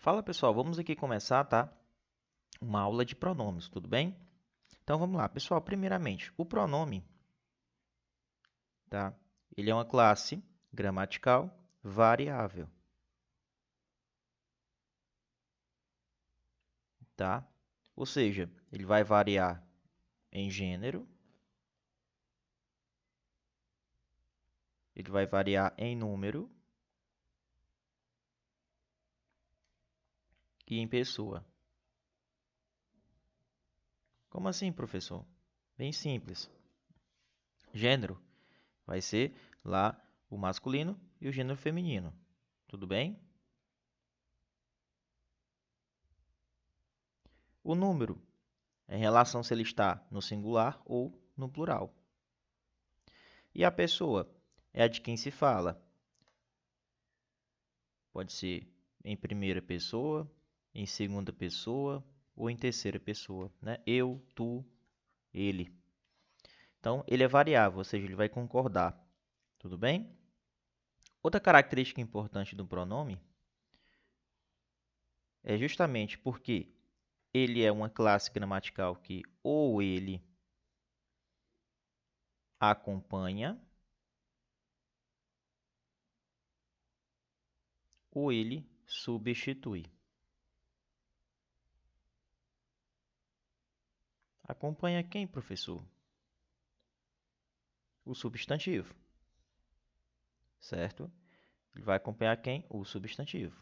Fala pessoal, vamos aqui começar, tá? Uma aula de pronomes, tudo bem? Então vamos lá, pessoal. Primeiramente, o pronome, tá? Ele é uma classe gramatical variável, tá? Ou seja, ele vai variar em gênero, ele vai variar em número e em pessoa. Como assim, professor? Bem simples. Gênero vai ser lá o masculino e o gênero feminino, tudo bem? O número é em relação se ele está no singular ou no plural. E a pessoa é a de quem se fala. Pode ser em primeira pessoa, em segunda pessoa ou em terceira pessoa, né? Eu, tu, ele. Então, ele é variável, ou seja, ele vai concordar. Tudo bem? Outra característica importante do pronome é justamente porque ele é uma classe gramatical que ou ele acompanha ou ele substitui. Acompanha quem, professor? O substantivo, certo? Ele vai acompanhar quem? O substantivo.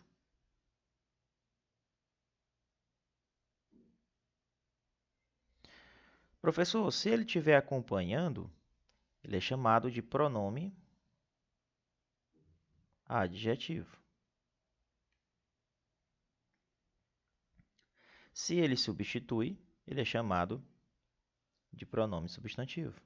Professor, se ele estiver acompanhando, ele é chamado de pronome adjetivo. Se ele substitui, ele é chamado de pronome substantivo.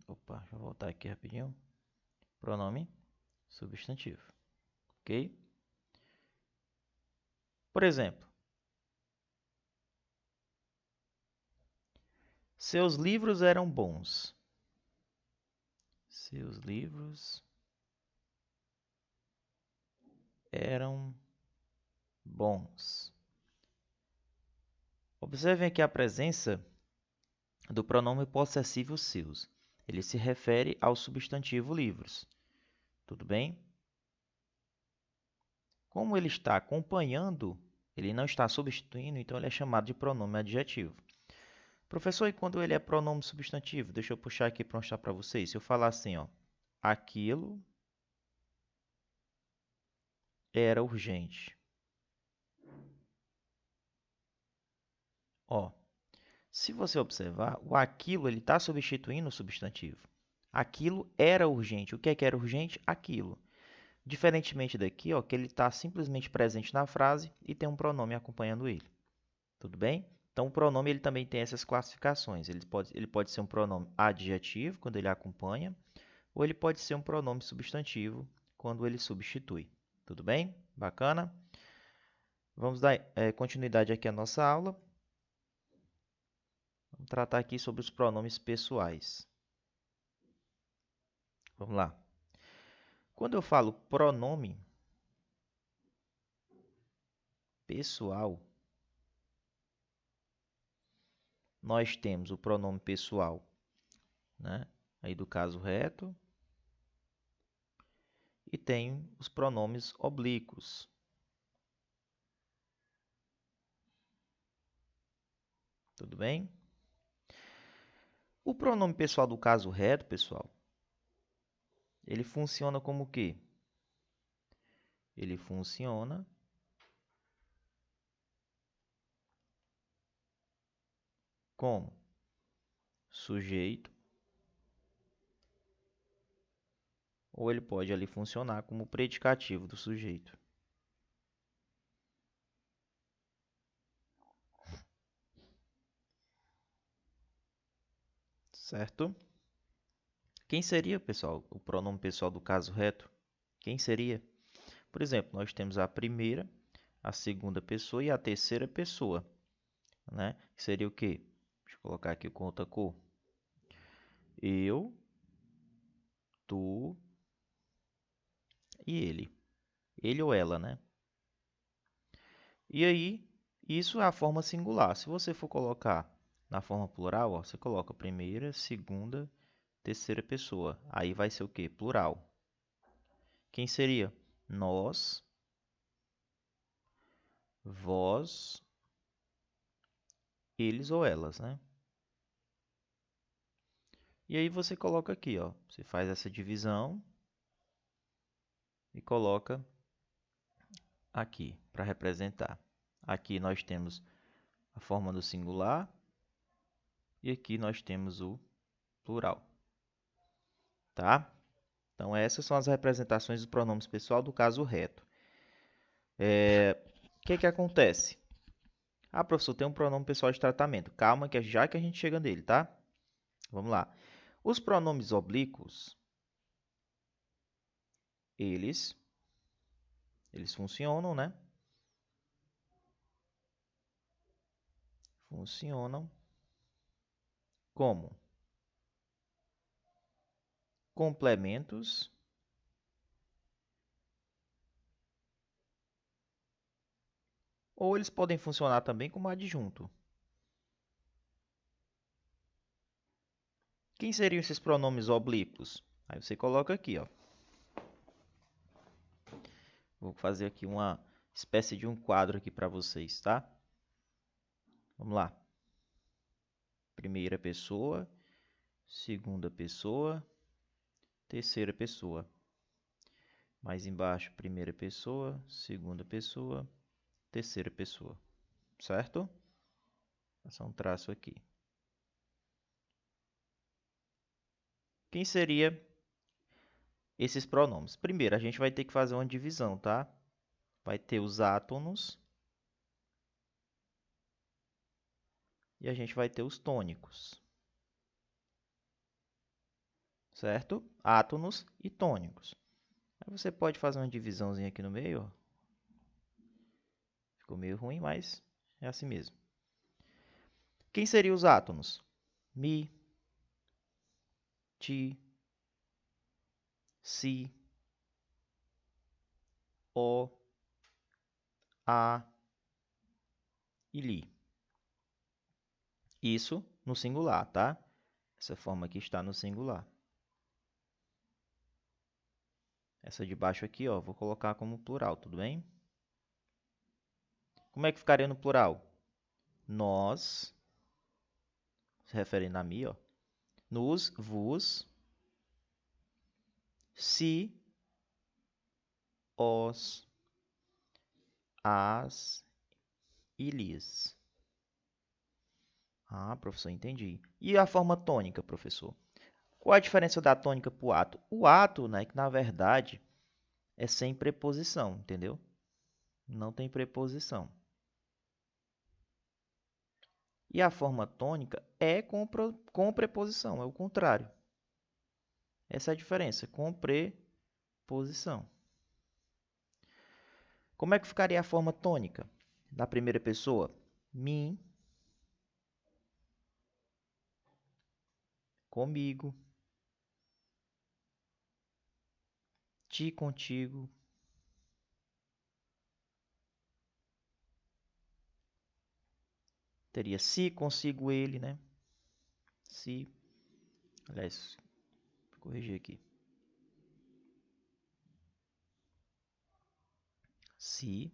Opa, deixa eu voltar aqui rapidinho. Pronome substantivo, ok? Por exemplo, seus livros eram bons. Seus livros eram bons. Observem aqui a presença do pronome possessivo seus. Ele se refere ao substantivo livros. Tudo bem? Como ele está acompanhando, ele não está substituindo, então ele é chamado de pronome adjetivo. Professor, e quando ele é pronome substantivo? Deixa eu puxar aqui para mostrar para vocês. Se eu falar assim, ó, aquilo era urgente. Ó, se você observar, o aquilo ele está substituindo o substantivo. Aquilo era urgente. O que é que era urgente? Aquilo. Diferentemente daqui, ó, que ele está simplesmente presente na frase e tem um pronome acompanhando ele. Tudo bem? Então, o pronome ele também tem essas classificações. Ele pode ser um pronome adjetivo, quando ele acompanha, ou ele pode ser um pronome substantivo, quando ele substitui. Tudo bem? Bacana? Vamos dar continuidade aqui à nossa aula. Vamos tratar aqui sobre os pronomes pessoais. Vamos lá. Quando eu falo pronome pessoal, nós temos o pronome pessoal, né? Aí do caso reto, e tem os pronomes oblíquos. Tudo bem? O pronome pessoal do caso reto, pessoal, ele funciona como o quê? Ele funciona como sujeito, ou ele pode ali funcionar como predicativo do sujeito. Certo? Quem seria, pessoal, o pronome pessoal do caso reto? Quem seria? Por exemplo, nós temos a primeira, a segunda pessoa e a terceira pessoa, né? Que seria o quê? Deixa eu colocar aqui com outra cor. eu, tu e ele. Ele ou ela, né? E aí, isso é a forma singular. Se você for colocar na forma plural, ó, você coloca primeira, segunda, terceira pessoa. Aí vai ser o quê? Plural. Quem seria? Nós, vós, eles ou elas, né? E aí você coloca aqui, ó. Você faz essa divisão e coloca aqui para representar. Aqui nós temos a forma do singular e aqui nós temos o plural, tá? Então essas são as representações dos pronomes pessoal do caso reto. O que que acontece? Ah, professor, tem um pronome pessoal de tratamento. Calma, que já que a gente chega nele, tá? Vamos lá. Os pronomes oblíquos, eles funcionam, né? Funcionam como complementos ou eles podem funcionar também como adjunto. Quem seriam esses pronomes oblíquos? Aí você coloca aqui, ó. Vou fazer aqui uma espécie de um quadro aqui para vocês, tá? Vamos lá. Primeira pessoa, segunda pessoa, terceira pessoa. Mais embaixo, primeira pessoa, segunda pessoa, terceira pessoa. Certo? Vou passar um traço aqui. Quem seria esses pronomes? Primeiro, a gente vai ter que fazer uma divisão, tá? Vai ter os átonos e a gente vai ter os tônicos. Certo? Átonos e tônicos. Aí você pode fazer uma divisãozinha aqui no meio, ó. Ficou meio ruim, mas é assim mesmo. Quem seriam os átonos? Mi, ti, si, o, a e li. Isso no singular, tá? Essa forma aqui está no singular. Essa de baixo aqui, ó, vou colocar como plural, tudo bem? Como é que ficaria no plural? Nós, se referindo a mim, ó. Nos, vos, si, os, as e lis. Ah, professor, entendi. E a forma tônica, professor? Qual a diferença da tônica para o ato? O ato, né, que na verdade é sem preposição, entendeu? Não tem preposição. E a forma tônica é com preposição, é o contrário. Essa é a diferença, com preposição. Como é que ficaria a forma tônica? Na primeira pessoa, mim, comigo, ti, contigo. Teria se, consigo, ele, né? Se, aliás, vou corrigir aqui. Se,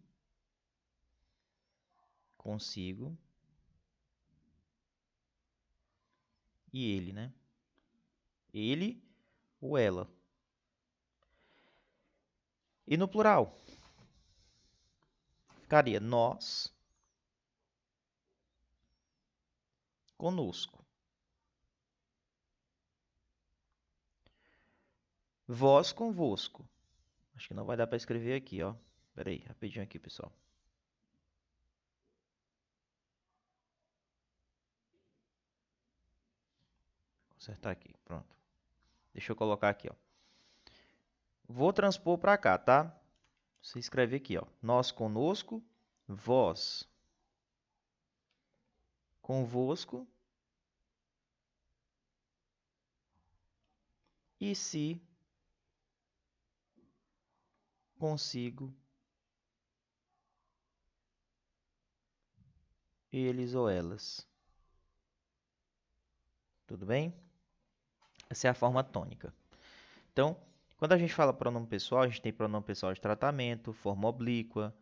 consigo e ele, né? Ele ou ela. E no plural, ficaria nós, conosco. Vós, convosco. Acho que não vai dar para escrever aqui, ó. Espera aí, rapidinho aqui, pessoal. Vou consertar aqui, pronto. Deixa eu colocar aqui, ó. Vou transpor para cá, tá? Você escreve aqui, ó. Nós, conosco, vós, convosco e se consigo eles ou elas. Tudo bem? Essa é a forma tônica. Então, quando a gente fala pronome pessoal, a gente tem pronome pessoal de tratamento, forma oblíqua,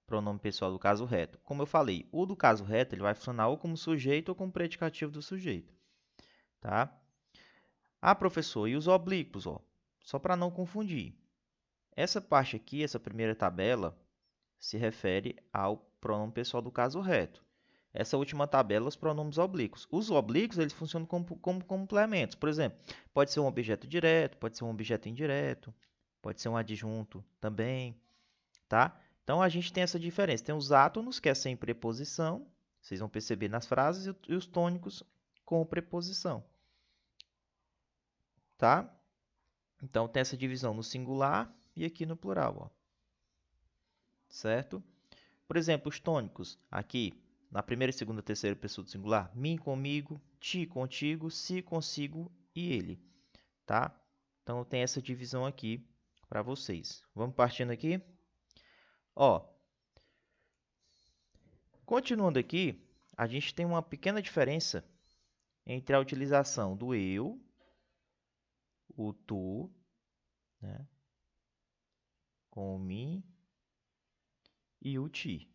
pronome pessoal do caso reto. Como eu falei, o do caso reto ele vai funcionar ou como sujeito ou como predicativo do sujeito. Tá? Ah, professor, e os oblíquos? Ó? Só para não confundir. Essa parte aqui, essa primeira tabela, se refere ao pronome pessoal do caso reto. Essa última tabela, os pronomes oblíquos. Os oblíquos, eles funcionam como complementos. Por exemplo, pode ser um objeto direto, pode ser um objeto indireto, pode ser um adjunto também, tá? Então, a gente tem essa diferença. Tem os átonos, que é sem preposição, vocês vão perceber nas frases, e os tônicos com preposição, tá? Então, tem essa divisão no singular e aqui no plural, ó. Certo? Por exemplo, os tônicos, aqui, na primeira, segunda, terceira pessoa do singular, mim comigo, ti contigo, si consigo e ele, tá? Então, tem essa divisão aqui para vocês. Vamos partindo aqui? Ó, continuando aqui, a gente tem uma pequena diferença entre a utilização do eu, o tu, né, com o mim e o ti.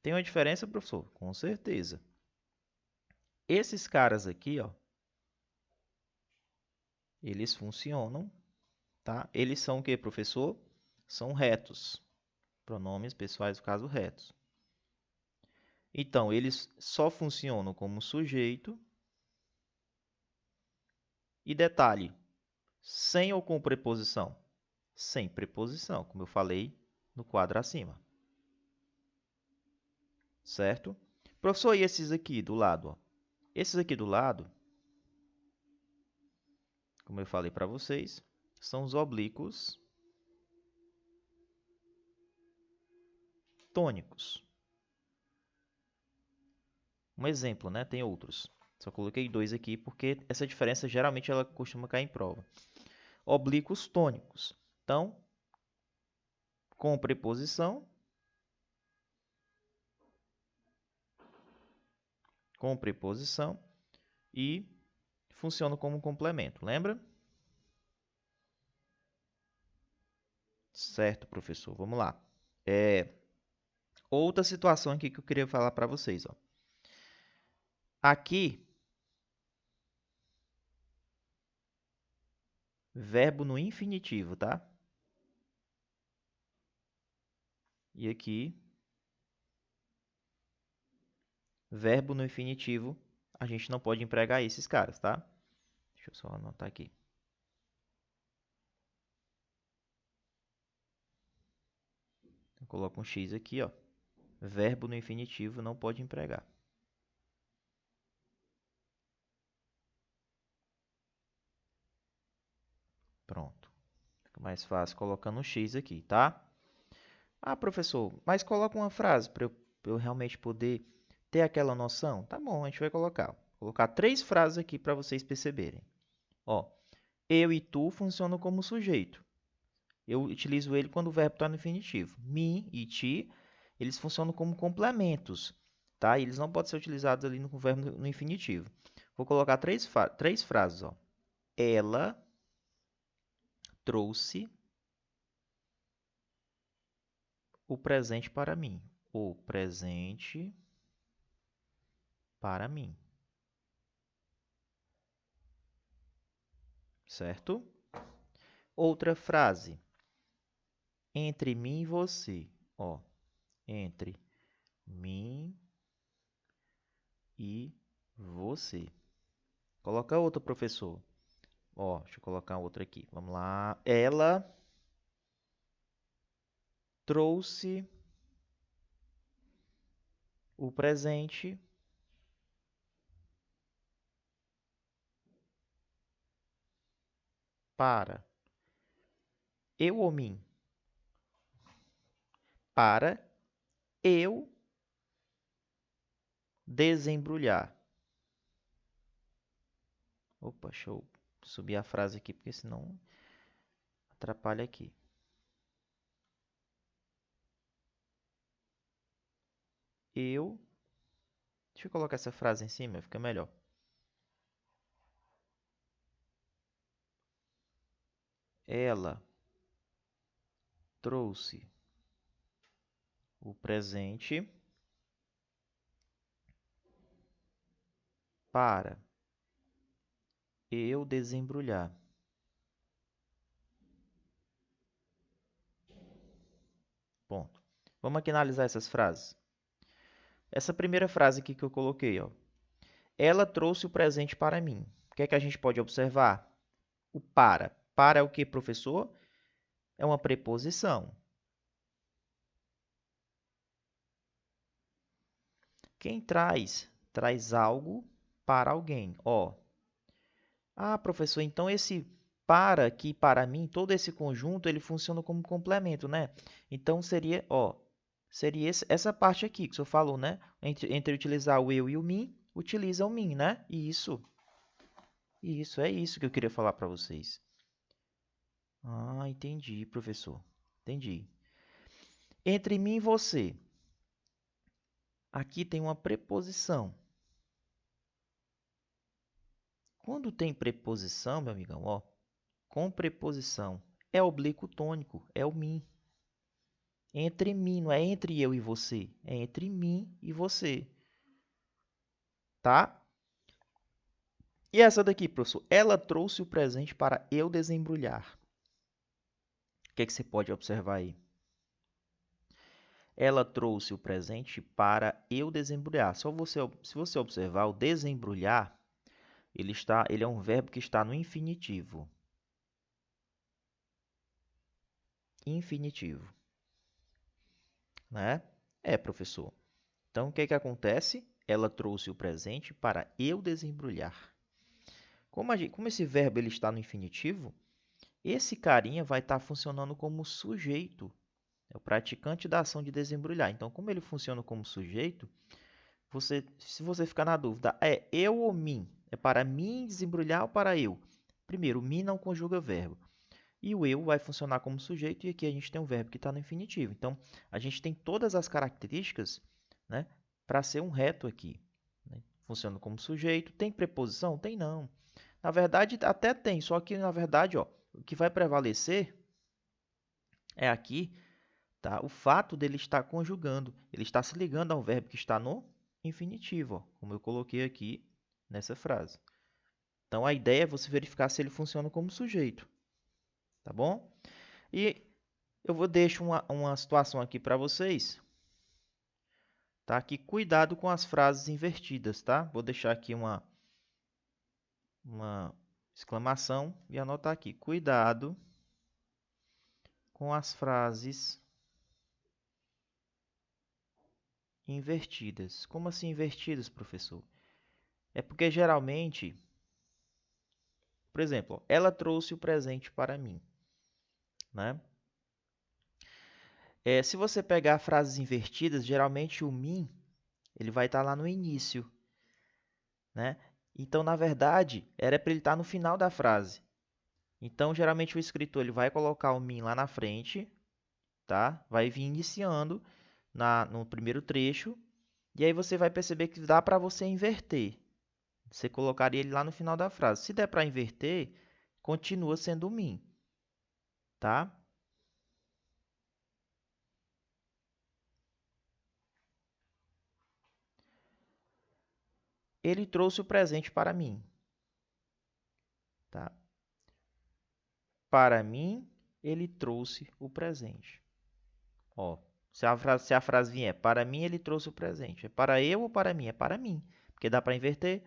Tem uma diferença, professor? Com certeza. Esses caras aqui, ó, eles funcionam, tá? Eles são o que, professor? São retos. Pronomes pessoais, no caso, retos. Então, eles só funcionam como sujeito. E detalhe, sem ou com preposição? Sem preposição, como eu falei no quadro acima. Certo? Professor, e esses aqui do lado? Ó? Esses aqui do lado, como eu falei para vocês, são os oblíquos tônicos. Um exemplo, né? Tem outros. Só coloquei dois aqui porque essa diferença geralmente ela costuma cair em prova. Oblíquos tônicos. Então, com preposição, e funciona como complemento. Lembra? Certo, professor. Vamos lá. Outra situação aqui que eu queria falar para vocês. Ó. Aqui, verbo no infinitivo, tá? E aqui, verbo no infinitivo, a gente não pode empregar esses caras, tá? Deixa eu só anotar aqui. Eu coloco um X aqui, ó. Verbo no infinitivo não pode empregar. Pronto. Fica mais fácil colocando um X aqui, tá? Ah, professor, mas coloca uma frase para eu realmente poder ter aquela noção. Tá bom, a gente vai colocar. Vou colocar 3 frases aqui para vocês perceberem. Ó, eu e tu funcionam como sujeito. Eu utilizo ele quando o verbo está no infinitivo. Me e ti, eles funcionam como complementos, tá? Eles não podem ser utilizados ali no verbo no infinitivo. Vou colocar 3 frases, ó. Ela trouxe o presente para mim. O presente para mim. Certo? Outra frase. Entre mim e você. Ó, entre mim e você. Coloca outra, professor. Ó, deixa eu colocar outra aqui. Vamos lá. Ela trouxe o presente para eu ou mim? Para eu desembrulhar. Opa, deixa eu subir a frase aqui, porque senão atrapalha aqui. Eu. Deixa eu colocar essa frase em cima, fica melhor. Ela trouxe o presente para eu desembrulhar. Ponto. Vamos aqui analisar essas frases. Essa primeira frase aqui que eu coloquei, ó. Ela trouxe o presente para mim. O que é que a gente pode observar? O para. Para é o que, professor? É uma preposição. Quem traz? Traz algo para alguém. Ó. Ah, professor, então esse para aqui, para mim, todo esse conjunto, ele funciona como complemento, né? Então seria, ó, seria essa parte aqui que o senhor falou, né? Entre utilizar o eu e o mim, utiliza o mim, né? Isso, é isso que eu queria falar para vocês. Ah, entendi, professor. Entendi. Entre mim e você, aqui tem uma preposição. Quando tem preposição, meu amigão, ó, com preposição, é oblíquo tônico, é o mim. Entre mim, não é entre eu e você, é entre mim e você, tá? E essa daqui, professor, ela trouxe o presente para eu desembrulhar. O que é que você pode observar aí? Ela trouxe o presente para eu desembrulhar. Se você observar, o desembrulhar, ele é um verbo que está no infinitivo. Infinitivo, né? É, professor. Então, o que é que acontece? Ela trouxe o presente para eu desembrulhar. Como esse verbo ele está no infinitivo, esse carinha vai estar funcionando como sujeito. É o praticante da ação de desembrulhar. Então, como ele funciona como sujeito, se você ficar na dúvida, é eu ou mim? É para mim desembrulhar ou para eu? Primeiro, o mim não conjuga verbo. E o eu vai funcionar como sujeito, e aqui a gente tem um verbo que está no infinitivo. Então, a gente tem todas as características, né, para ser um reto aqui. Né? Funciona como sujeito. Tem preposição? Tem não. Na verdade, até tem, só que, na verdade, ó, o que vai prevalecer é aqui, tá, o fato dele estar conjugando. Ele está se ligando ao verbo que está no infinitivo, ó, como eu coloquei aqui nessa frase. Então, a ideia é você verificar se ele funciona como sujeito. Tá bom? E eu vou deixar uma situação aqui para vocês, tá? Que cuidado com as frases invertidas, tá? Vou deixar aqui uma exclamação e anotar aqui. Cuidado com as frases invertidas. Como assim invertidas, professor? É porque geralmente, por exemplo, ela trouxe o presente para mim, né? Se você pegar frases invertidas, geralmente o mim ele vai estar lá no início, né? Então, na verdade, era para ele estar no final da frase. Então, geralmente o escritor ele vai colocar o mim lá na frente, tá? Vai vir iniciando no primeiro trecho, e aí você vai perceber que dá para você inverter. Você colocaria ele lá no final da frase. Se der para inverter, continua sendo o mim, tá? Ele trouxe o presente para mim, tá? Para mim, ele trouxe o presente. Ó, se a frase vier, para mim ele trouxe o presente. É para eu ou para mim? É para mim, porque dá para inverter.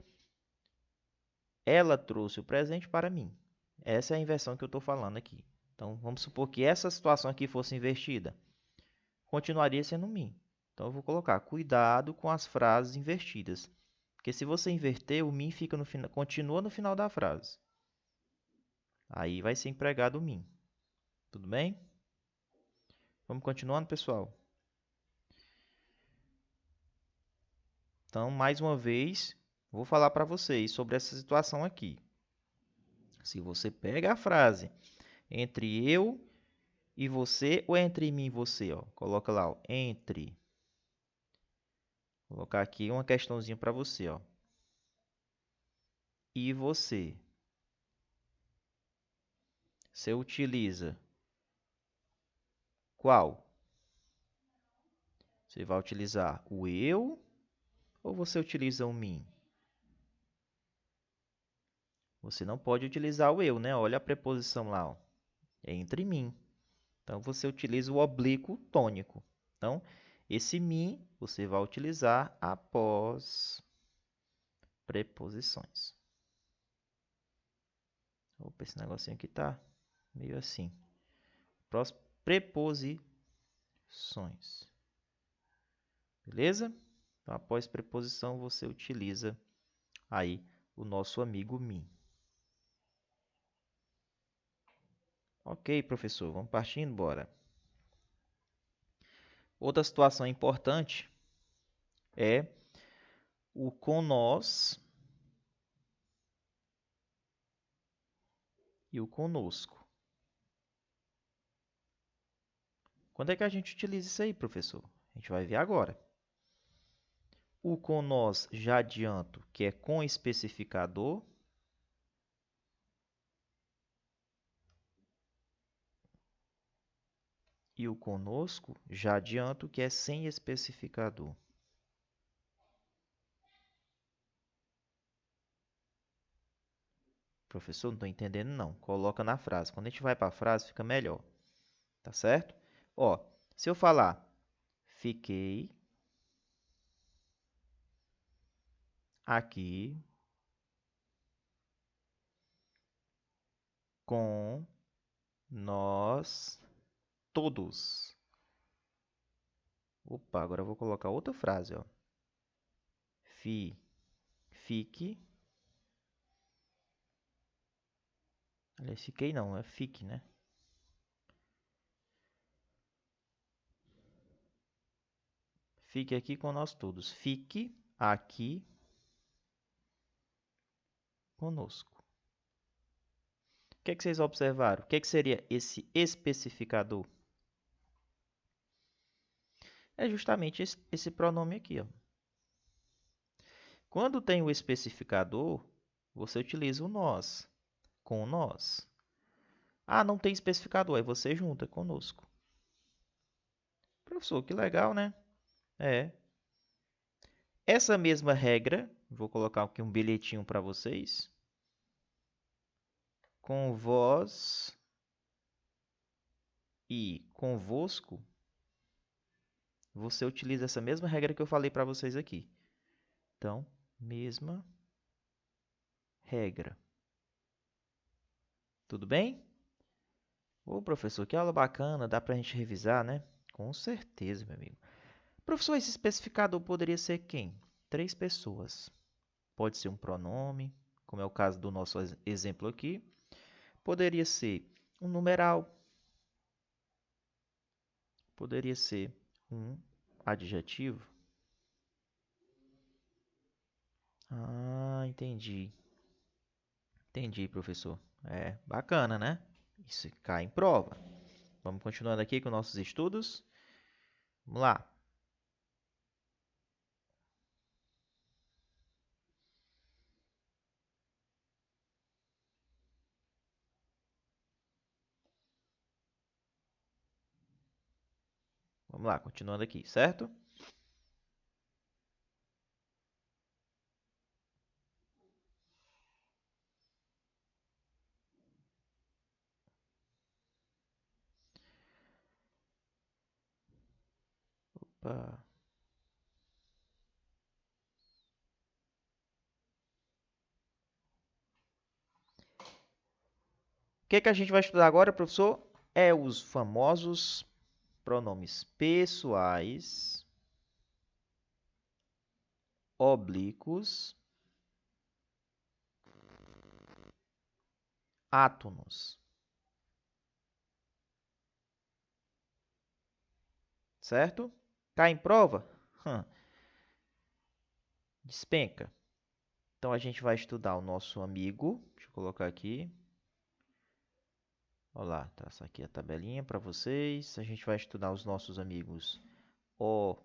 Ela trouxe o presente para mim. Essa é a inversão que eu estou falando aqui. Então, vamos supor que essa situação aqui fosse invertida. Continuaria sendo mim. Então, eu vou colocar cuidado com as frases invertidas. Porque se você inverter, o mim fica continua no final da frase. Aí vai ser empregado o mim. Tudo bem? Vamos continuando, pessoal? Então, mais uma vez, vou falar para vocês sobre essa situação aqui. Se você pega a frase entre eu e você ou entre mim e você, ó, coloca lá, ó, entre. Vou colocar aqui uma questãozinha para você, ó. E você? Você utiliza qual? Você vai utilizar o eu ou você utiliza o mim? Você não pode utilizar o eu, né? Olha a preposição lá, ó. É entre mim. Então, você utiliza o oblíquo tônico. Então, esse mim você vai utilizar após preposições. Opa, esse negocinho aqui tá meio assim. Próximo, preposições. Beleza? Então, após preposição, você utiliza aí o nosso amigo mim. Ok, professor, vamos partindo, bora. Outra situação importante é o com nós e o conosco. Quando é que a gente utiliza isso aí, professor? A gente vai ver agora. O com nós, já adianto, que é com especificador. E o conosco, já adianto, que é sem especificador. Professor, não estou entendendo não. Coloca na frase. Quando a gente vai para a frase, fica melhor. Tá certo? Ó, se eu falar, fiquei aqui com nós todos. Opa, agora eu vou colocar outra frase, ó. Fique. Aliás, fiquei não, é fique, né? Fique aqui com nós todos. Fique aqui conosco. O que é que vocês observaram? O que é que seria esse especificador? É justamente esse pronome aqui, ó. Quando tem o especificador, você utiliza o nós, com nós. Ah, não tem especificador, aí você junta conosco. Professor, que legal, né? É. Essa mesma regra, vou colocar aqui um bilhetinho para vocês. Com vós e convosco, você utiliza essa mesma regra que eu falei para vocês aqui. Então, mesma regra. Tudo bem? Ô, professor, que aula bacana, dá para a gente revisar, né? Com certeza, meu amigo. Professor, esse especificador poderia ser quem? Três pessoas. Pode ser um pronome, como é o caso do nosso exemplo aqui. Poderia ser um numeral. Poderia ser um adjetivo. Ah, entendi. Entendi, professor. É bacana, né? Isso cai em prova. Vamos continuando aqui com nossos estudos. Vamos lá. Vamos lá, continuando aqui, certo? Opa. O que que a gente vai estudar agora, professor? É os famosos pronomes pessoais, oblíquos, átonos. Certo? Cai em prova? Despenca. Então, a gente vai estudar o nosso amigo. Deixa eu colocar aqui. Olha lá, traçar aqui a tabelinha para vocês. A gente vai estudar os nossos amigos o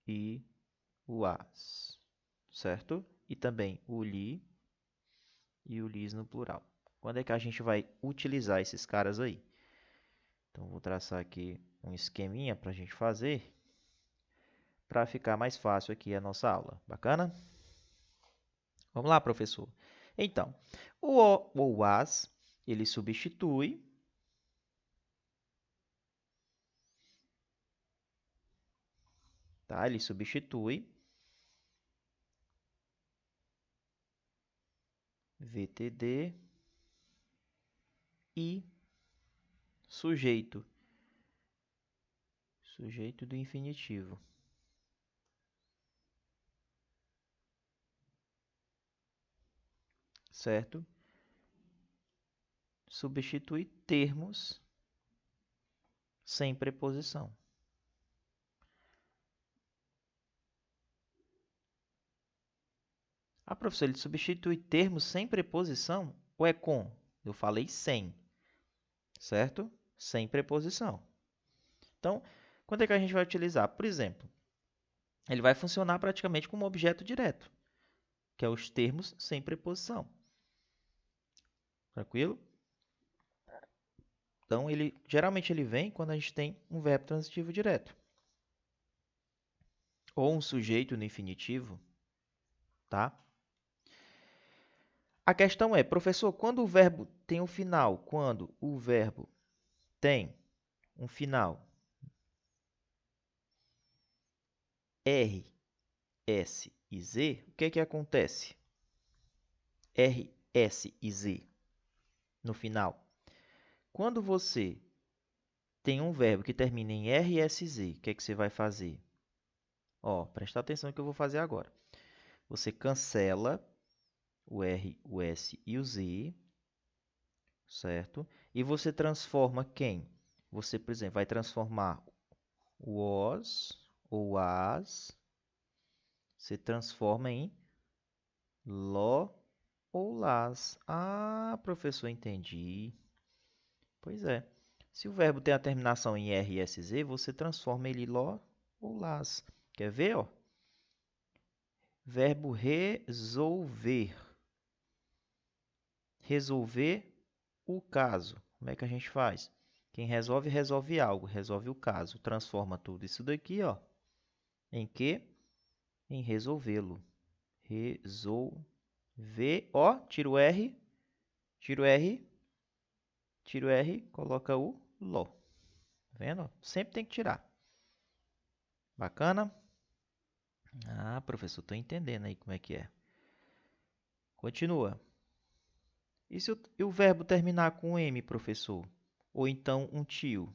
e o as, certo? E também o li e o lis no plural. Quando é que a gente vai utilizar esses caras aí? Então, vou traçar aqui um esqueminha para a gente fazer, para ficar mais fácil aqui a nossa aula. Bacana? Vamos lá, professor. Então, o ou o as, ele substitui, tá? Ele substitui VTD e sujeito. Sujeito do infinitivo. Certo? Substitui termos sem preposição. Ah, professor, ele substitui termos sem preposição ou é com? Eu falei sem, certo? Sem preposição. Então, quando é que a gente vai utilizar? Por exemplo, ele vai funcionar praticamente como objeto direto, que é os termos sem preposição. Tranquilo? Então, geralmente ele vem quando a gente tem um verbo transitivo direto. Ou um sujeito no infinitivo, tá? A questão é, professor, quando o verbo tem um final, quando o verbo tem um final R, S e Z, o que que acontece? R, S e Z no final. Quando você tem um verbo que termina em R, S e Z, o que é que você vai fazer? Ó, presta atenção no que eu vou fazer agora. Você cancela o R, o S e o Z, certo? E você transforma quem? Você, por exemplo, vai transformar o os ou as, você transforma em lo ou las. Ah, professor, entendi. Pois é. Se o verbo tem a terminação em R, S, Z, você transforma ele em lo ou las. Quer ver, ó? Verbo resolver. Resolver o caso. Como é que a gente faz? Quem resolve, resolve algo, resolve o caso. Transforma tudo isso daqui, ó, em quê? Em resolvê-lo. Resolver, ó, tira o R, tira o R, tira o R, coloca o lo. Tá vendo? Sempre tem que tirar. Bacana? Ah, professor, estou entendendo aí como é que é. Continua. E se o verbo terminar com M, professor? Ou então um tio? O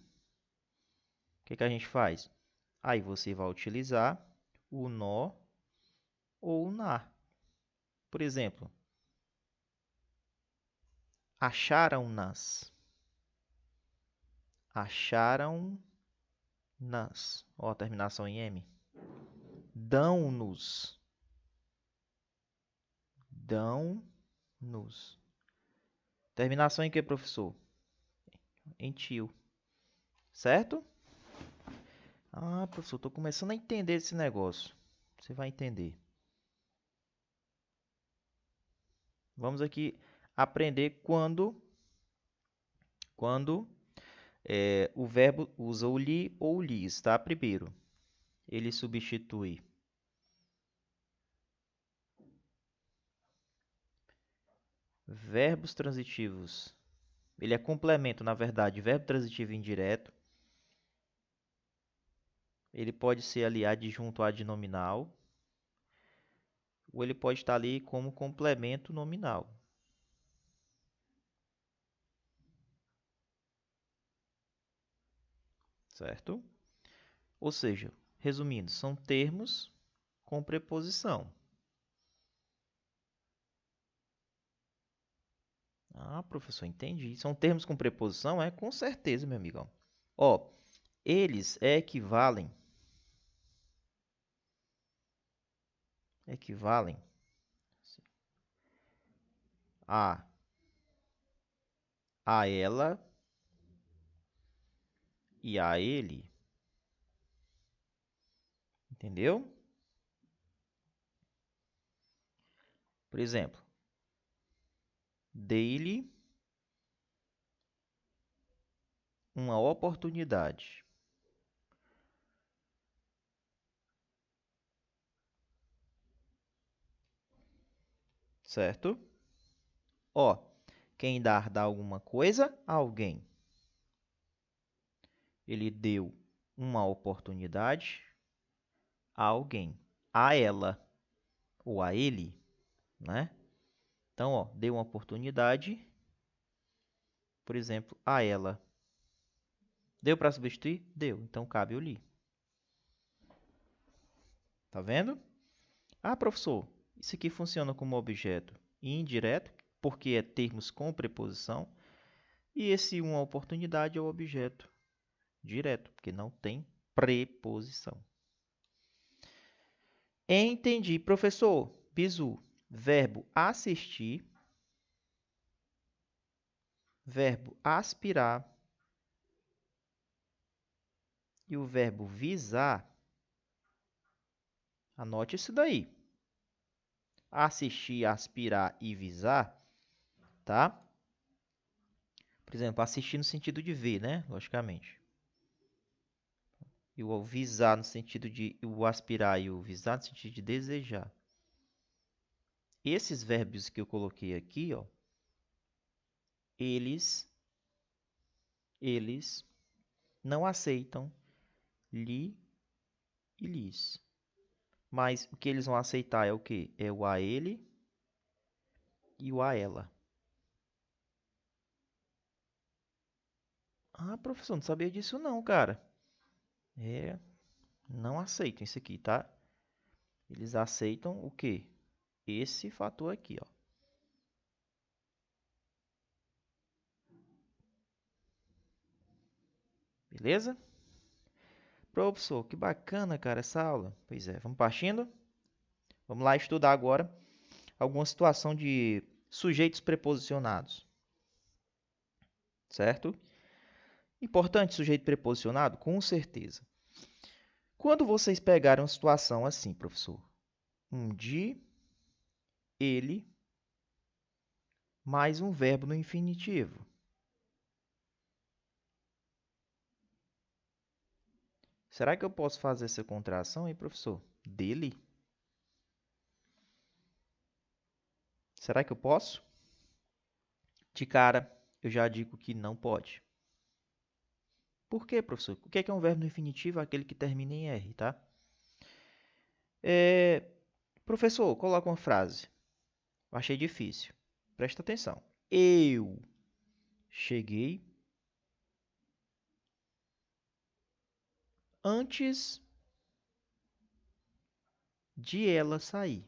que que a gente faz? Aí você vai utilizar o nó ou o na. Por exemplo, acharam-nas. Acharam-nas. Ó, a terminação em M. Dão-nos. Dão-nos. Terminação em que, professor? Em tio. Certo? Ah, professor, estou começando a entender esse negócio. Você vai entender. Vamos aqui aprender quando o verbo usa o li ou o lis, tá? Primeiro, ele substitui verbos transitivos. Ele é complemento, na verdade, verbo transitivo indireto. Ele pode ser ali adjunto adnominal, ou ele pode estar ali como complemento nominal. Certo? Ou seja, resumindo, são termos com preposição. Ah, professor, entendi. São termos com preposição? É, com certeza, meu amigão. Ó, eles equivalem a a ela e a ele. Entendeu? Por exemplo, dei-lhe uma oportunidade. Certo? Ó, quem dá alguma coisa a alguém. Ele deu uma oportunidade a alguém, a ela ou a ele, né? Então, ó, deu uma oportunidade, por exemplo, a ela. Deu para substituir? Deu. Então, cabe o li. Tá vendo? Ah, professor, isso aqui funciona como objeto indireto, porque é termos com preposição. E esse uma oportunidade é o objeto direto, porque não tem preposição. Entendi, professor. Bizu, verbo assistir, verbo aspirar e o verbo visar. Anote isso daí. Assistir, aspirar e visar, tá? Por exemplo, assistir no sentido de ver, né? Logicamente. E o visar no sentido de o aspirar e o visar no sentido de desejar. Esses verbos que eu coloquei aqui, ó, eles não aceitam li e lis. Mas o que eles vão aceitar é o quê? É o a ele e o a ela. Ah, professor, não sabia disso não, cara. Não aceitam isso aqui, tá? Eles aceitam o quê? Esse fator aqui, ó. Beleza? Professor, que bacana, cara, essa aula. Pois é, vamos partindo? Vamos lá estudar agora alguma situação de sujeitos preposicionados. Certo? Importante sujeito preposicionado? Com certeza. Quando vocês pegarem uma situação assim, professor, um de, ele, mais um verbo no infinitivo. Será que eu posso fazer essa contração, hein, professor? Dele? Será que eu posso? De cara, eu já digo que não pode. Por quê, professor? O que é um verbo no infinitivo? Aquele que termina em R, tá? Professor, coloca uma frase. Eu achei difícil. Presta atenção. Eu cheguei antes de ela sair.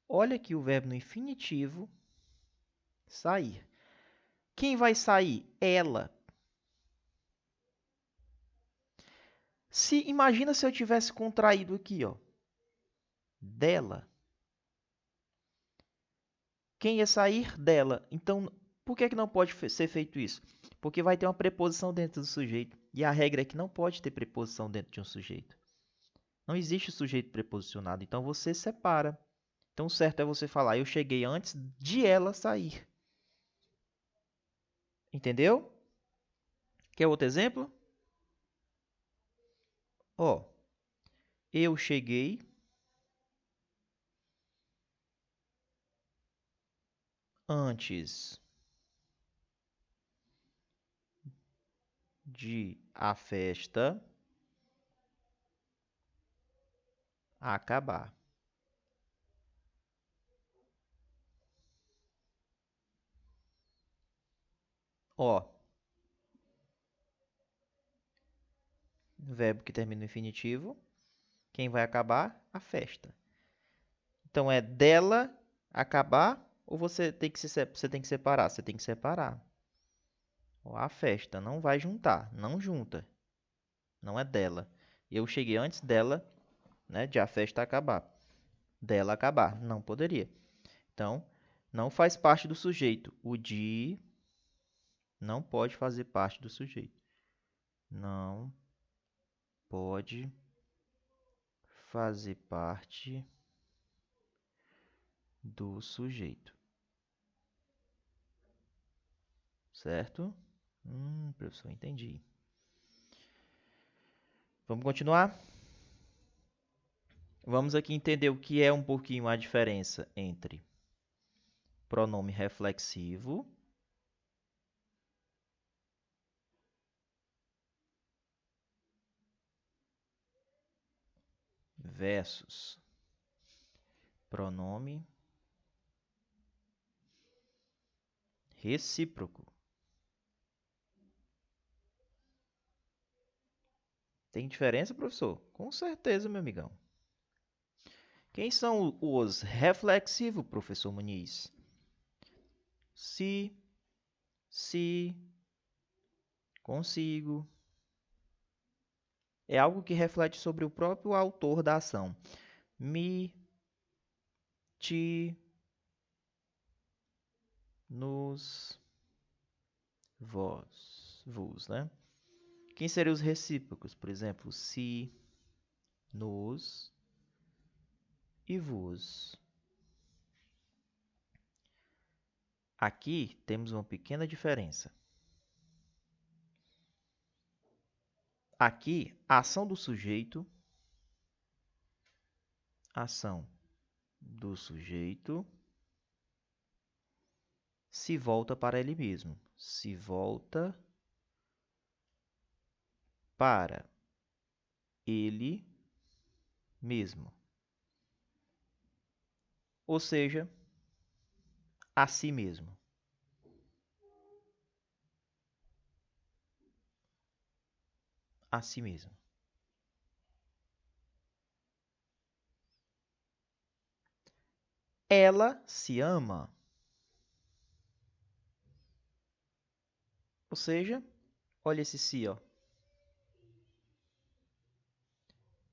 Olha aqui o verbo no infinitivo, sair. Quem vai sair? Ela. Imagina se eu tivesse contraído aqui, ó, dela. Quem ia sair? Dela. Então, por que não pode ser feito isso? Porque vai ter uma preposição dentro do sujeito. E a regra é que não pode ter preposição dentro de um sujeito. Não existe sujeito preposicionado. Então, você separa. Então, o certo é você falar, eu cheguei antes de ela sair. Entendeu? Quer outro exemplo? Ó, eu cheguei antes de a festa acabar. Ó, verbo que termina no infinitivo. Quem vai acabar? A festa. Então, é dela acabar ou você tem que separar? Você tem que separar. Ó, a festa não vai juntar, não junta. Não é dela. Eu cheguei antes dela, né, de a festa acabar. dela acabar. Não poderia. Então, não faz parte do sujeito. O de não pode fazer parte do sujeito. Não pode fazer parte do sujeito. Certo? Professor, entendi. Vamos continuar? Vamos aqui entender o que é um pouquinho a diferença entre pronome reflexivo versus pronome recíproco. Tem diferença, professor? Com certeza, meu amigão. Quem são os reflexivos, professor Muniz? Se, consigo. É algo que reflete sobre o próprio autor da ação. Me, ti, nos, vos, né? Quem seriam os recíprocos? Por exemplo, se, nos e vos. Aqui temos uma pequena diferença. Aqui, a ação do sujeito se volta para ele mesmo. Se volta para ele mesmo. Ou seja, a si mesmo. A si mesmo. Ela se ama. Ou seja, olha esse si, ó.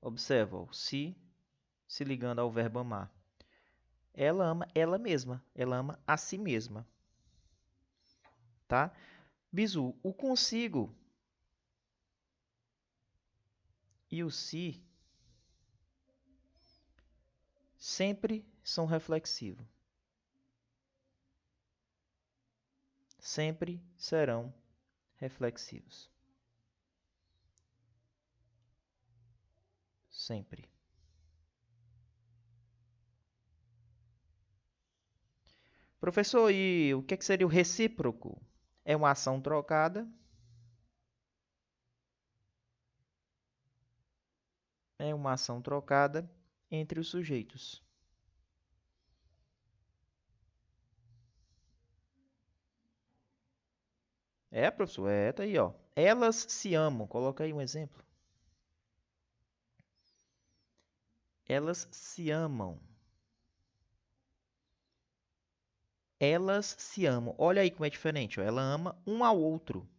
Observa o se ligando ao verbo amar. Ela ama ela mesma. Ela ama a si mesma. Tá? Bizu, o consigo e o se sempre são reflexivos. Sempre serão reflexivos. Sempre. Professor, e o que seria o recíproco? É uma ação trocada. É uma ação trocada entre os sujeitos. É, professor? Tá aí, ó. Elas se amam. Coloca aí um exemplo. Elas se amam. Elas se amam. Olha aí como é diferente, ó. Ela ama um ao outro.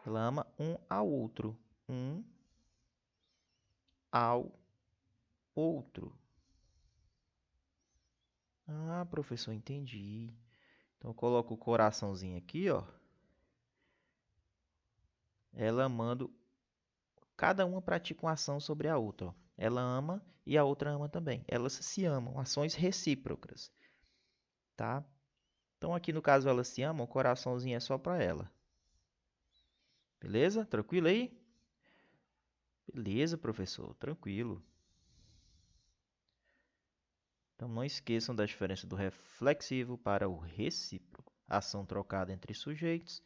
Ela ama um ao outro. Um ao outro. Ah, professor, entendi. Então, eu coloco o coraçãozinho aqui, ó. Ela amando. Cada uma pratica uma ação sobre a outra, ó. Ela ama e a outra ama também. Elas se amam. Ações recíprocas, tá? Então, aqui no caso, elas se amam. O coraçãozinho é só para ela. Beleza? Tranquilo aí? Beleza, professor. Tranquilo. Então, não esqueçam da diferença do reflexivo para o recíproco. Ação trocada entre sujeitos,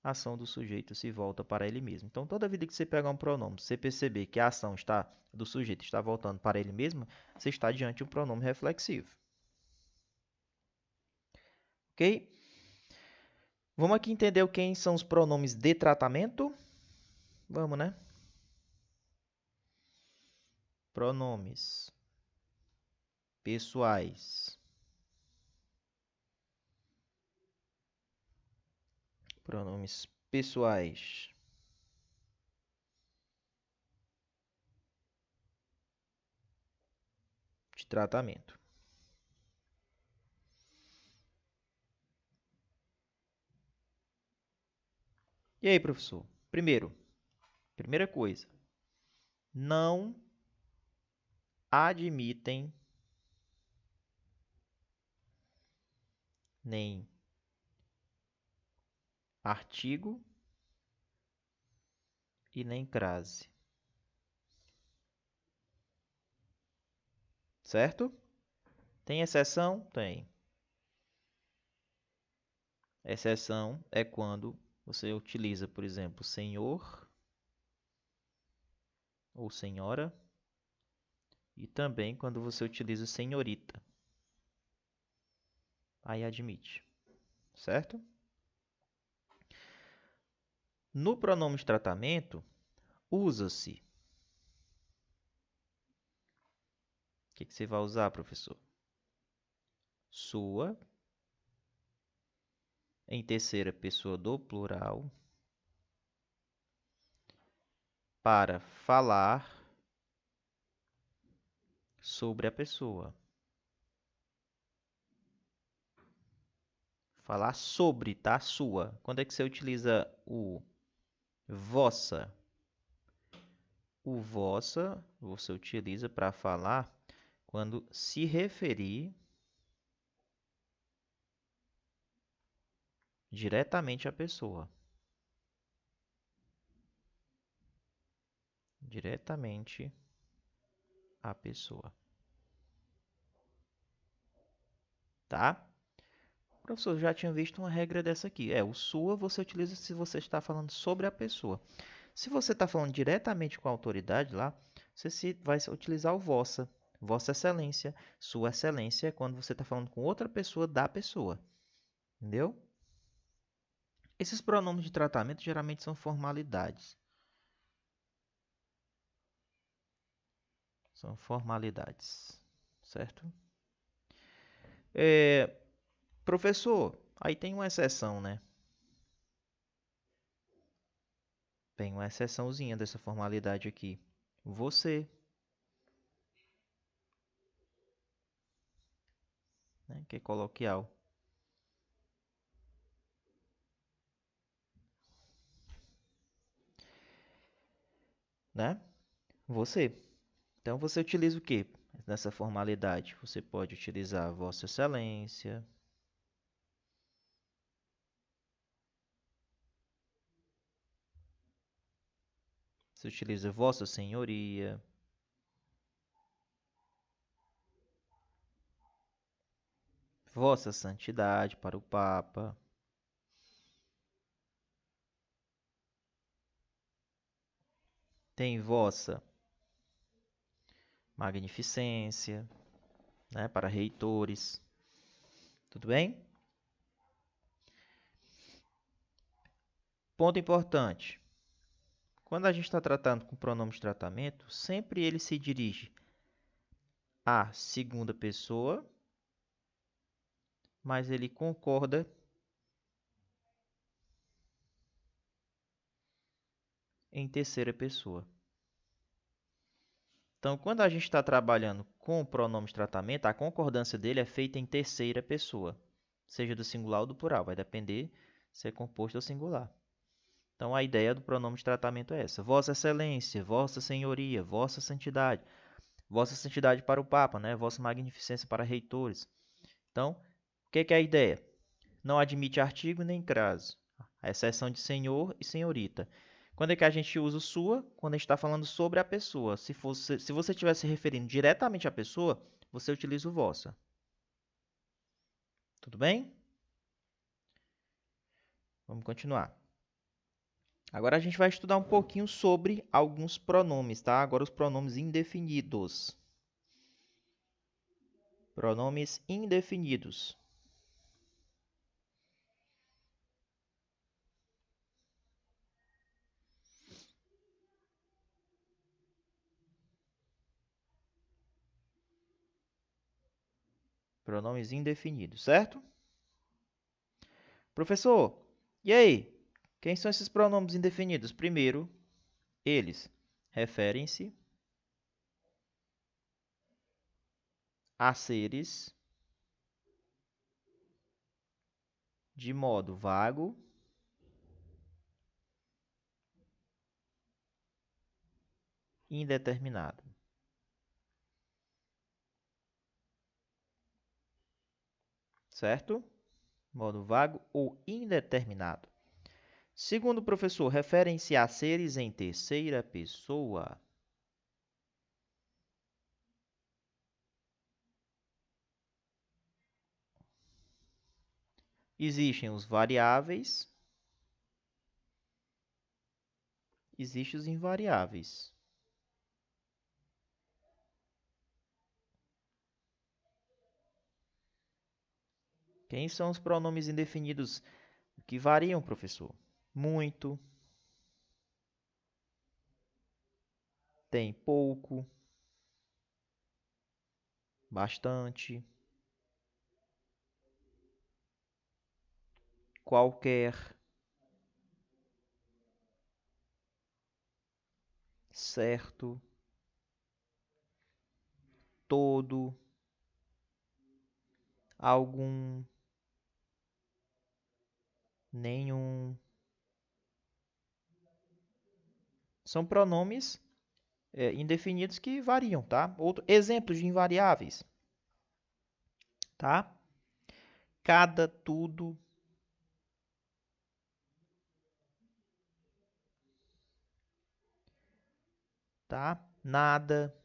a ação do sujeito se volta para ele mesmo. Então, toda vida que você pegar um pronome, você perceber que a ação do sujeito está voltando para ele mesmo, você está diante de um pronome reflexivo. Ok? Vamos aqui entender quem são os pronomes de tratamento? Vamos, né? Pronomes pessoais. Pronomes pessoais. tratamento. E aí, professor? Primeira coisa, não admitem nem artigo e nem crase. Certo? Tem exceção? Tem. Exceção é quando você utiliza, por exemplo, senhor ou senhora, e também quando você utiliza senhorita. Aí admite, certo? No pronome de tratamento, usa-se. O que você vai usar, professor? Sua, em terceira pessoa do plural, para falar sobre a pessoa. Falar sobre, tá? Sua. Quando é que você utiliza o vossa? O vossa você utiliza para falar quando se referir diretamente à pessoa. Diretamente à pessoa. Tá? Professor, já tinha visto uma regra dessa aqui. O sua você utiliza se você está falando sobre a pessoa. Se você está falando diretamente com a autoridade lá, você vai utilizar o vossa. Vossa Excelência. Sua Excelência é quando você está falando com outra pessoa da pessoa. Entendeu? Esses pronomes de tratamento geralmente são formalidades. São formalidades. Certo? Professor, aí tem uma exceção, né? Tem uma exceçãozinha dessa formalidade aqui. Você, né, que é coloquial, né? Você. Então você utiliza o quê nessa formalidade? Você pode utilizar Vossa Excelência. Você utiliza Vossa Senhoria. Vossa Santidade para o Papa. Tem Vossa Magnificência, né, para reitores. Tudo bem? Ponto importante. Quando a gente está tratando com pronome de tratamento, sempre ele se dirige à segunda pessoa, mas ele concorda em terceira pessoa. Então, quando a gente está trabalhando com o pronome de tratamento, a concordância dele é feita em terceira pessoa, seja do singular ou do plural, vai depender se é composto ou singular. Então, a ideia do pronome de tratamento é essa: Vossa Excelência, Vossa Senhoria, Vossa Santidade para o Papa, né? Vossa Magnificência para reitores. Então, o que é a ideia? Não admite artigo nem crase, a exceção de senhor e senhorita. Quando é que a gente usa o sua? Quando a gente está falando sobre a pessoa. Se você estiver se referindo diretamente à pessoa, você utiliza o vossa. Tudo bem? Vamos continuar. Agora a gente vai estudar um pouquinho sobre alguns pronomes, tá? Agora os pronomes indefinidos. Pronomes indefinidos. Pronomes indefinidos, certo? Professor, e aí? Quem são esses pronomes indefinidos? Primeiro, eles referem-se a seres de modo vago, indeterminado. Certo? Modo vago ou indeterminado. Segundo o professor, referem-se a seres em terceira pessoa. Existem os variáveis, existem os invariáveis. Quem são os pronomes indefinidos que variam, professor? Muito, tem pouco, bastante, qualquer, certo, todo, algum, nenhum. São pronomes indefinidos que variam, tá? Exemplos de invariáveis, tá? Cada, tudo, tá? Nada.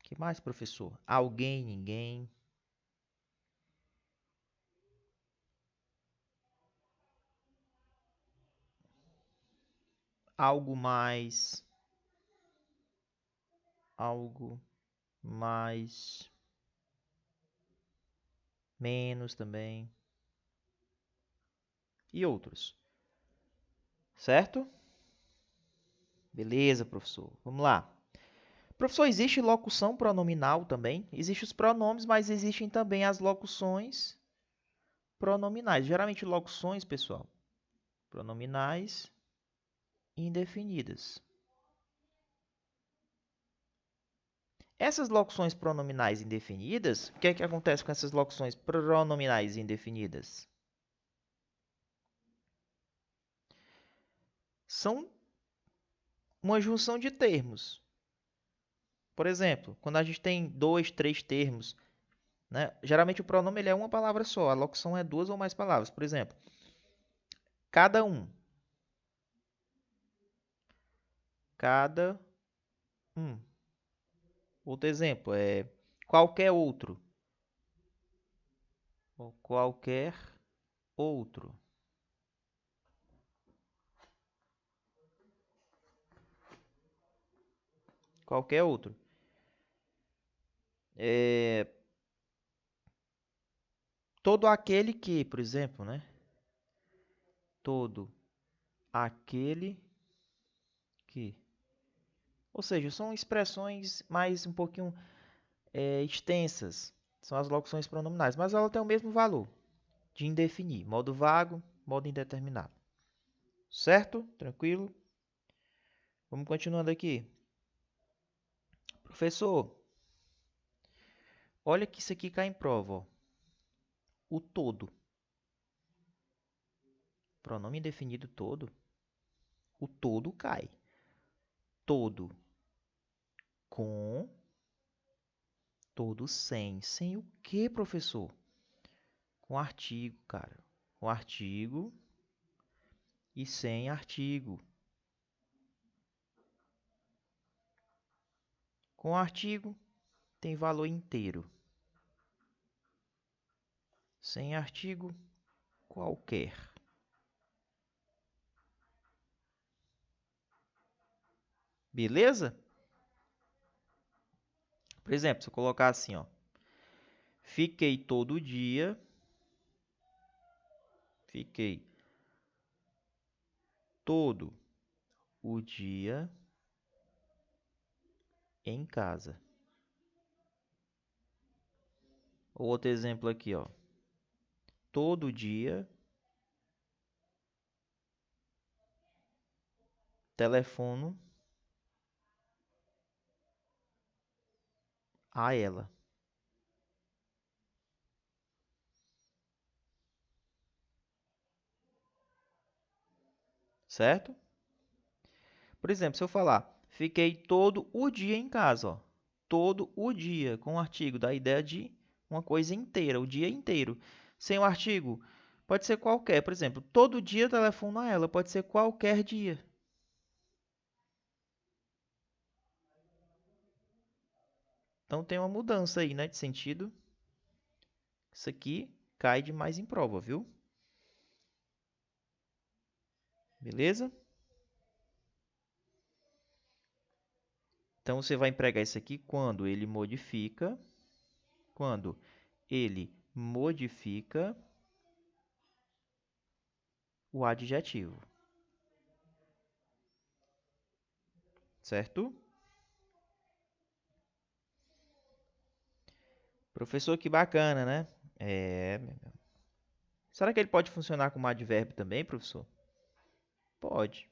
Que mais, professor? Alguém, ninguém. Algo mais. Algo mais. Menos também. E outros. Certo? Beleza, professor. Vamos lá. Professor, existe locução pronominal também? Existem os pronomes, mas existem também as locuções pronominais. Geralmente locuções, pessoal, pronominais indefinidas. Essas locuções pronominais indefinidas, o que é que acontece com essas locuções pronominais indefinidas? São uma junção de termos. Por exemplo, quando a gente tem dois, três termos, né? Geralmente o pronome ele é uma palavra só, a locução é duas ou mais palavras. Por exemplo, cada um, cada um. Outro exemplo é qualquer outro, ou qualquer outro, qualquer outro. É, todo aquele que, por exemplo, né? Todo aquele que. Ou seja, são expressões mais um pouquinho extensas. São as locuções pronominais, mas ela tem o mesmo valor de indefinir. Modo vago, modo indeterminado. Certo? Tranquilo? Vamos continuando aqui. Professor, olha que isso aqui cai em prova. Ó. O todo. Pronome indefinido todo. O todo cai. Todo com, todo sem. Sem o que, professor? Com artigo, cara. Com artigo e sem artigo. Com artigo tem valor inteiro. Sem artigo, qualquer. Beleza? Por exemplo, se eu colocar assim, ó. Fiquei todo dia. Fiquei todo o dia em casa. Outro exemplo aqui, ó. Todo dia, telefono a ela. Certo? Por exemplo, se eu falar, fiquei todo o dia em casa, ó. Todo o dia, com o artigo, dá a ideia de uma coisa inteira, o dia inteiro. Sem o artigo, pode ser qualquer. Por exemplo, todo dia telefono a ela, pode ser qualquer dia. Então tem uma mudança aí, né, de sentido. Isso aqui cai demais em prova, viu? Beleza? Então você vai empregar isso aqui quando ele modifica o adjetivo, certo? Professor, que bacana, né? É. Será que ele pode funcionar como advérbio também, professor? Pode.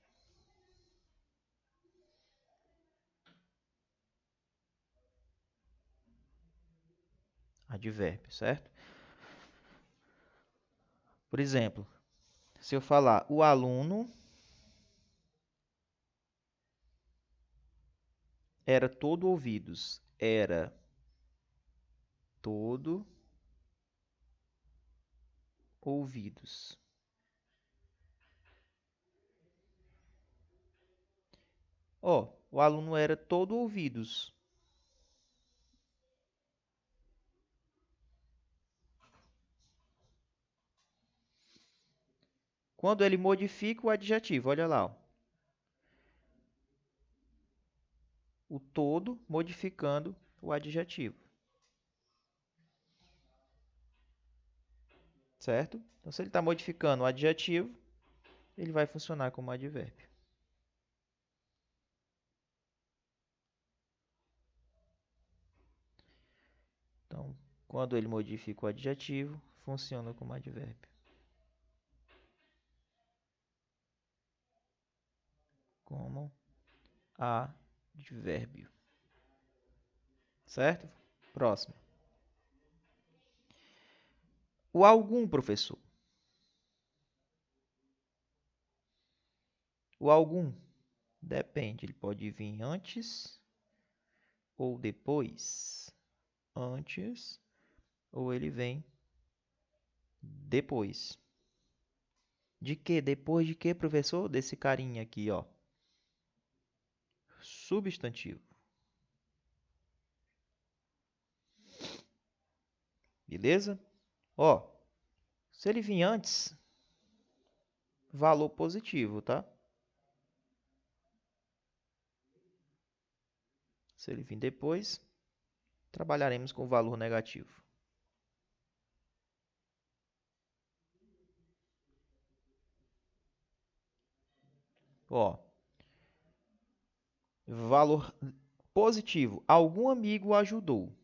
Advérbio, certo? Por exemplo, se eu falar o aluno era todo ouvidos, era todo ouvidos. Ó, o aluno era todo ouvidos. Quando ele modifica o adjetivo, olha lá, ó. O todo modificando o adjetivo, certo? Então, se ele está modificando o adjetivo, ele vai funcionar como advérbio. Então, quando ele modifica o adjetivo, funciona como advérbio. Como advérbio. Certo? Próximo. O algum, professor. O algum depende, ele pode vir antes ou depois. Antes ou ele vem depois. De que? Depois de que, professor? Desse carinha aqui, ó. Substantivo. Beleza? Ó, se ele vir antes, valor positivo, tá? Se ele vir depois, trabalharemos com valor negativo. Ó, valor positivo. Algum amigo ajudou.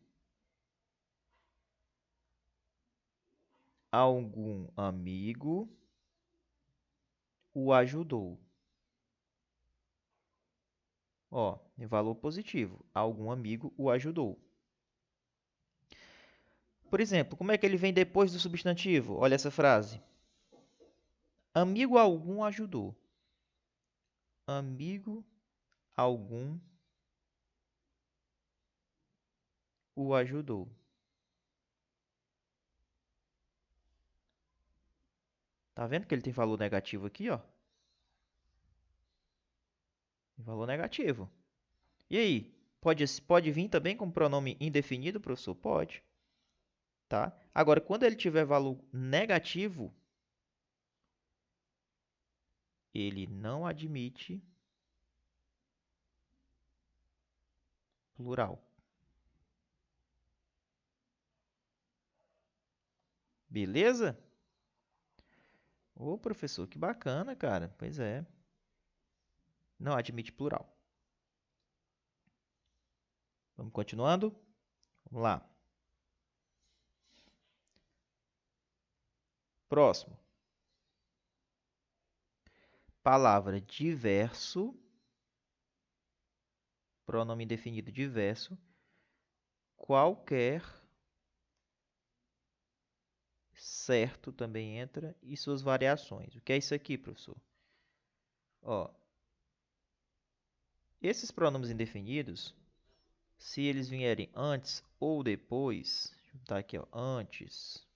Algum amigo o ajudou. Ó, valor positivo. Algum amigo o ajudou. Por exemplo, como é que ele vem depois do substantivo? Olha essa frase. Amigo algum ajudou. Amigo algum o ajudou. Tá vendo que ele tem valor negativo aqui, ó? Valor negativo. E aí? Pode vir também com pronome indefinido, professor? Pode. Tá? Agora, quando ele tiver valor negativo, ele não admite plural. Beleza? Ô, professor, que bacana, cara. Pois é. Não admite plural. Vamos continuando? Vamos lá. Próximo. Palavra diverso. Pronome indefinido diverso. qualquer, certo também entra, e suas variações. O que é isso aqui, professor? Ó, esses pronomes indefinidos, se eles vierem antes ou depois, deixa eu botar aqui, ó, antes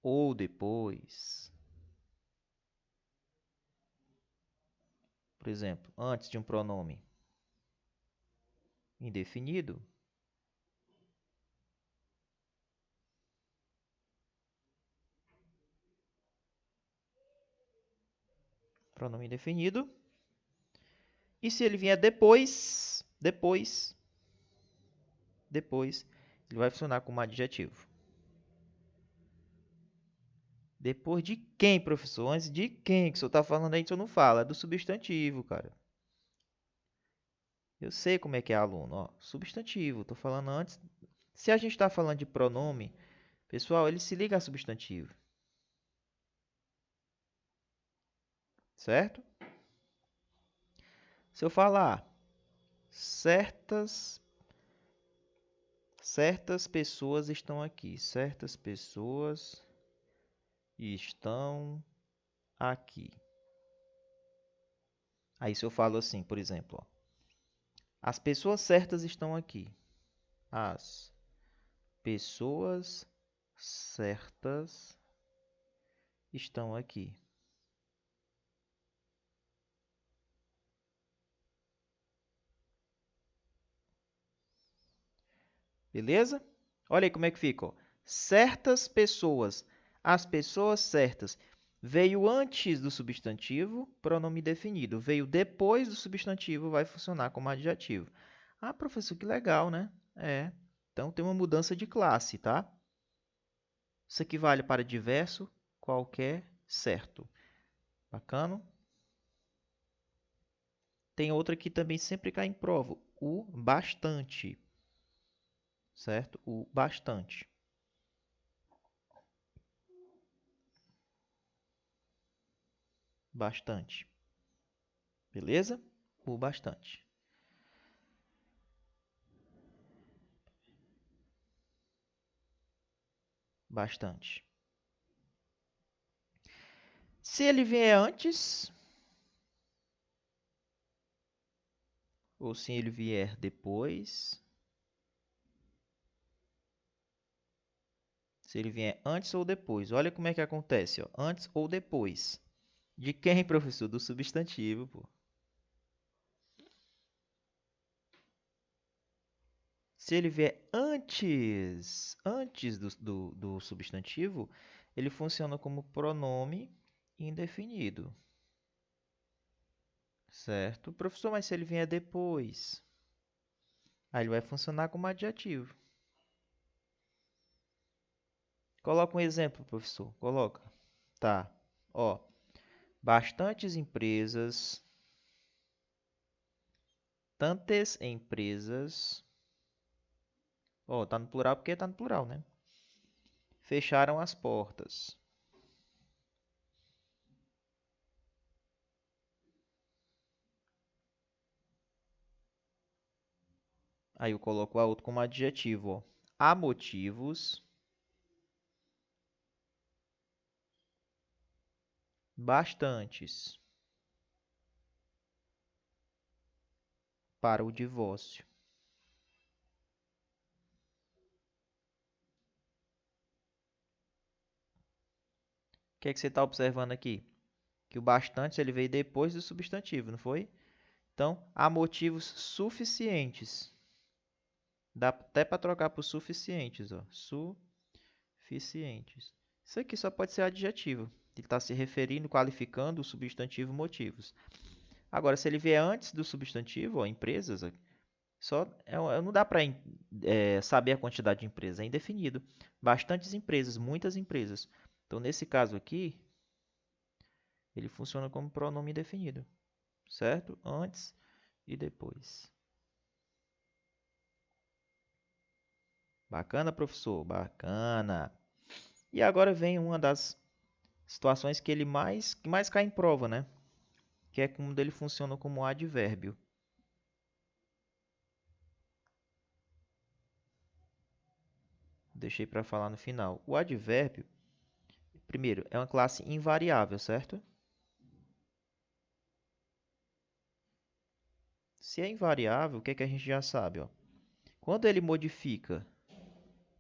ou depois, por exemplo, antes de um pronome indefinido, pronome indefinido, e se ele vier depois, ele vai funcionar como adjetivo. Depois de quem, professor? Antes de quem que o senhor está falando aí que o senhor não fala? É do substantivo, cara. Eu sei como é que é aluno, ó. Substantivo, estou falando antes. Se a gente está falando de pronome, pessoal, ele se liga a substantivo. Certo? Se eu falar certas pessoas estão aqui. Certas pessoas estão aqui. Aí se eu falo assim, por exemplo, ó, as pessoas certas estão aqui. As pessoas certas estão aqui. Beleza? Olha aí como é que fica, ó. Certas pessoas. As pessoas certas. Veio antes do substantivo, pronome definido. Veio depois do substantivo, vai funcionar como adjetivo. Ah, professor, que legal, né? É. Então, tem uma mudança de classe, tá? Isso aqui vale para diverso, qualquer, certo. Bacana? Tem outra que também sempre cai em prova. O bastante. Certo? O bastante. Bastante. Beleza? O bastante. Bastante. Se ele vier antes, ou se ele vier depois. Se ele vier antes ou depois. Olha como é que acontece, ó. Antes ou depois. De quem, professor? Do substantivo, pô. Se ele vier antes do substantivo, ele funciona como pronome indefinido. Certo? Professor, mas se ele vier depois, aí ele vai funcionar como adjetivo. Coloca um exemplo, professor. Coloca. Tá. Ó, bastantes empresas, tantas empresas. Ó, tá no plural porque tá no plural, né? Fecharam as portas. Aí eu coloco a outra como adjetivo, ó. Há motivos bastantes para o divórcio. O que é que você está observando aqui? Que o bastante ele veio depois do substantivo, não foi? Então, há motivos suficientes. Dá até para trocar por suficientes, ó. Suficientes. Isso aqui só pode ser adjetivo. Ele está se referindo, qualificando o substantivo motivos. Agora, se ele vier antes do substantivo, ó, empresas, só não dá para saber a quantidade de empresas, é indefinido. Bastantes empresas, muitas empresas. Então, nesse caso aqui, ele funciona como pronome indefinido, certo? Antes e depois. Bacana, professor? Bacana. E agora vem uma das situações que mais cai em prova, né? Que é quando ele funciona como advérbio. deixei para falar no final. O advérbio, primeiro, é uma classe invariável, certo? Se é invariável, o que é que a gente já sabe, ó? Quando ele modifica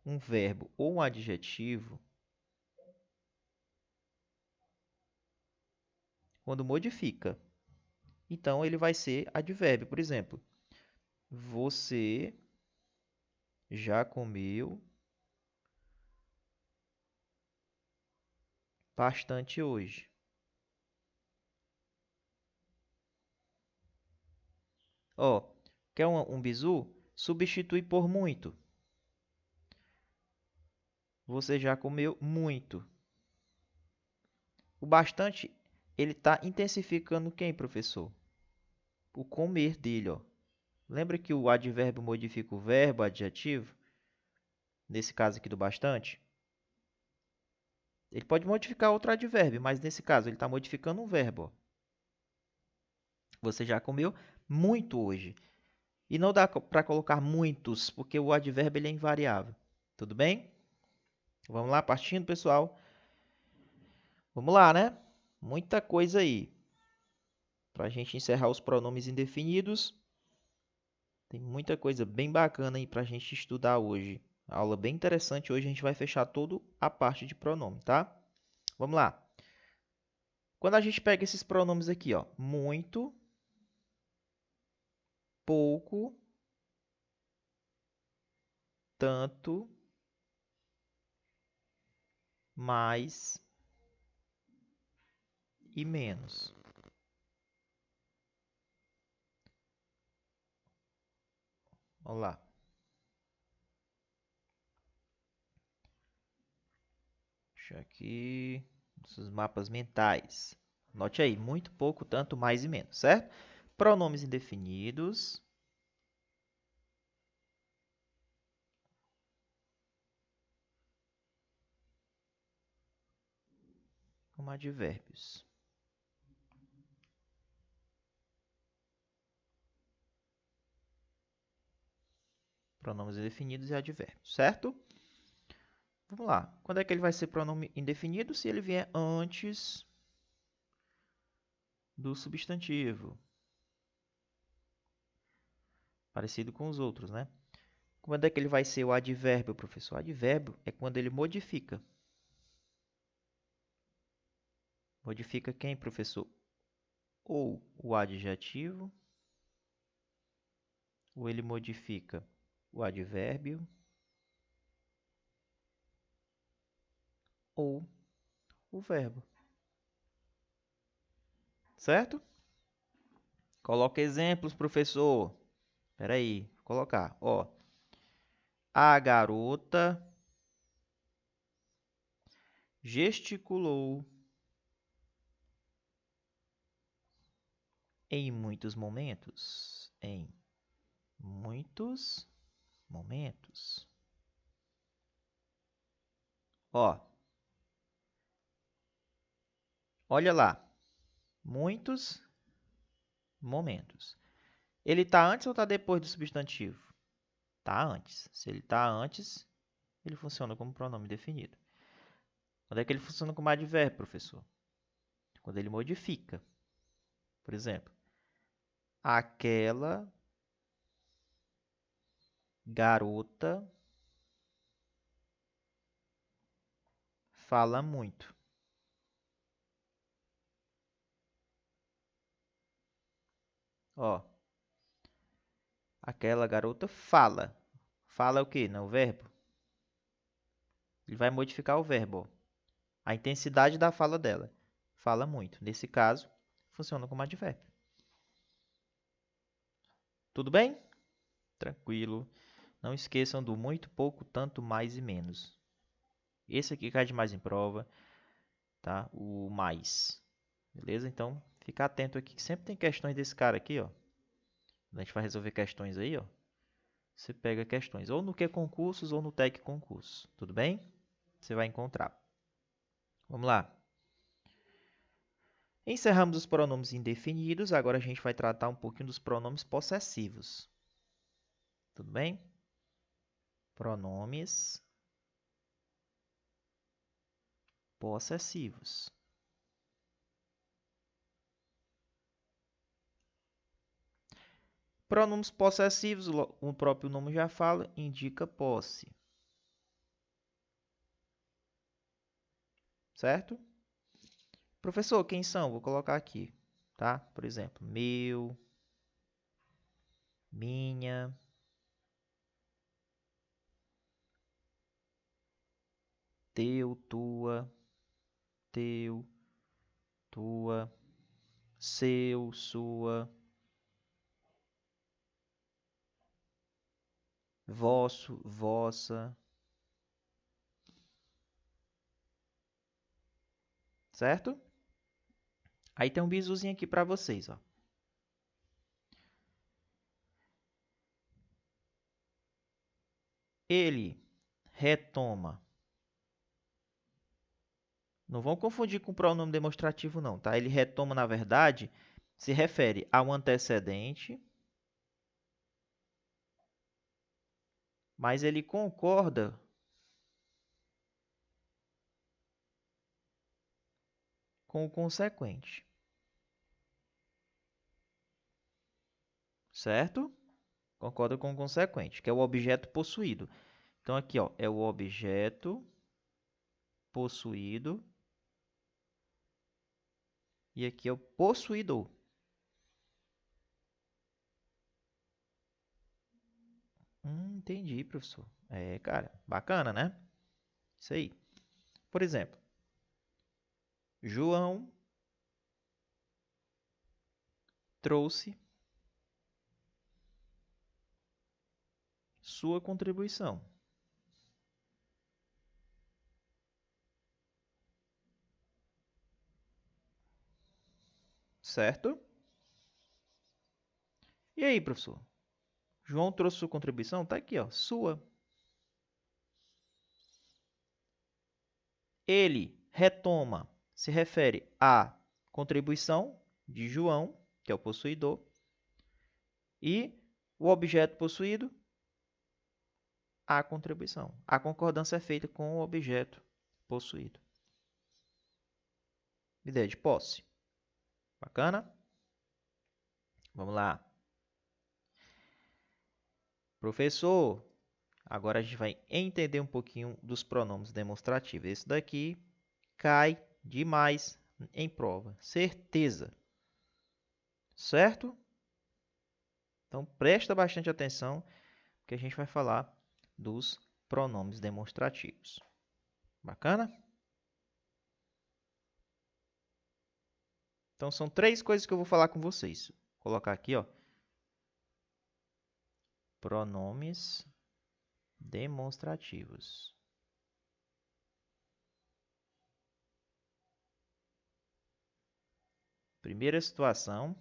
um verbo ou um adjetivo, quando modifica, então ele vai ser advérbio. Por exemplo, você já comeu bastante hoje. Ó, quer um bizu? Substitui por muito. Você já comeu muito. O bastante, ele está intensificando quem, professor? O comer dele, ó. Lembra que o advérbio modifica o verbo, adjetivo? Nesse caso aqui do bastante. Ele pode modificar outro advérbio, mas nesse caso ele está modificando um verbo, ó. Você já comeu muito hoje. E não dá para colocar muitos, porque o advérbio ele é invariável. Tudo bem? Vamos lá, partindo, pessoal. Vamos lá, né? Muita coisa aí. Para a gente encerrar os pronomes indefinidos. Tem muita coisa bem bacana aí para a gente estudar hoje. Aula bem interessante. Hoje a gente vai fechar toda a parte de pronome, tá? Vamos lá. Quando a gente pega esses pronomes aqui, ó, muito, pouco, tanto, mais e menos. Vamos lá. Deixa aqui os mapas mentais. Note aí, muito, pouco, tanto, mais e menos, certo? Pronomes indefinidos. Como advérbios. Pronomes indefinidos e advérbios, certo? Vamos lá. Quando é que ele vai ser pronome indefinido? Se ele vier antes do substantivo. Parecido com os outros, né? Quando é que ele vai ser o advérbio, professor? O advérbio é quando ele modifica. Modifica quem, professor? Ou o adjetivo, ou ele modifica o advérbio, ou o verbo. Certo? Coloca exemplos, professor. Espera aí, vou colocar. Ó, a garota gesticulou em muitos momentos. Em muitos momentos. Ó, olha lá. Muitos momentos. Ele está antes ou está depois do substantivo? Está antes. Se ele está antes, ele funciona como pronome definido. Quando é que ele funciona como advérbio, professor? Quando ele modifica. Por exemplo, aquela garota fala muito. Ó, aquela garota fala. Fala é o quê? Não, o verbo. Ele vai modificar o verbo, ó. A intensidade da fala dela. Fala muito. Nesse caso, funciona como advérbio. Tudo bem? Tranquilo. Não esqueçam do muito, pouco, tanto, mais e menos. Esse aqui cai demais em prova, tá? O mais. Beleza? Então, fica atento aqui que sempre tem questões desse cara aqui, ó. Quando a gente vai resolver questões aí, ó. Você pega questões ou no QConcursos ou no Tec Concursos. Tudo bem? Você vai encontrar. Vamos lá. Encerramos os pronomes indefinidos. Agora a gente vai tratar um pouquinho dos pronomes possessivos. Tudo bem? Pronomes possessivos. Pronomes possessivos, o próprio nome já fala, indica posse. Certo? Professor, quem são? Vou colocar aqui, tá? Por exemplo, meu, minha, teu, tua, teu, tua, seu, sua, vosso, vossa. Certo? Aí tem um bisuzinho aqui para vocês, ó. Ele retoma. Não vão confundir com o pronome demonstrativo, não, tá? Ele retoma, na verdade, se refere a um antecedente, mas ele concorda com o consequente. Certo? Concorda com o consequente, que é o objeto possuído. Então, aqui, ó, é o objeto possuído e aqui é o possuidor. Entendi, professor. É, cara, bacana, né? Isso aí. Por exemplo, João trouxe sua contribuição. Certo? E aí, professor? João trouxe sua contribuição? Tá aqui, ó, sua. Ele retoma, se refere à contribuição de João, que é o possuidor, e o objeto possuído, a contribuição. A concordância é feita com o objeto possuído. Ideia de posse. Bacana? Vamos lá. Professor, agora a gente vai entender um pouquinho dos pronomes demonstrativos. Esse daqui cai demais em prova. Certeza. Certo? Então, presta bastante atenção, que a gente vai falar dos pronomes demonstrativos. Bacana? Então, são três coisas que eu vou falar com vocês. Vou colocar aqui, ó. Pronomes demonstrativos. Primeira situação.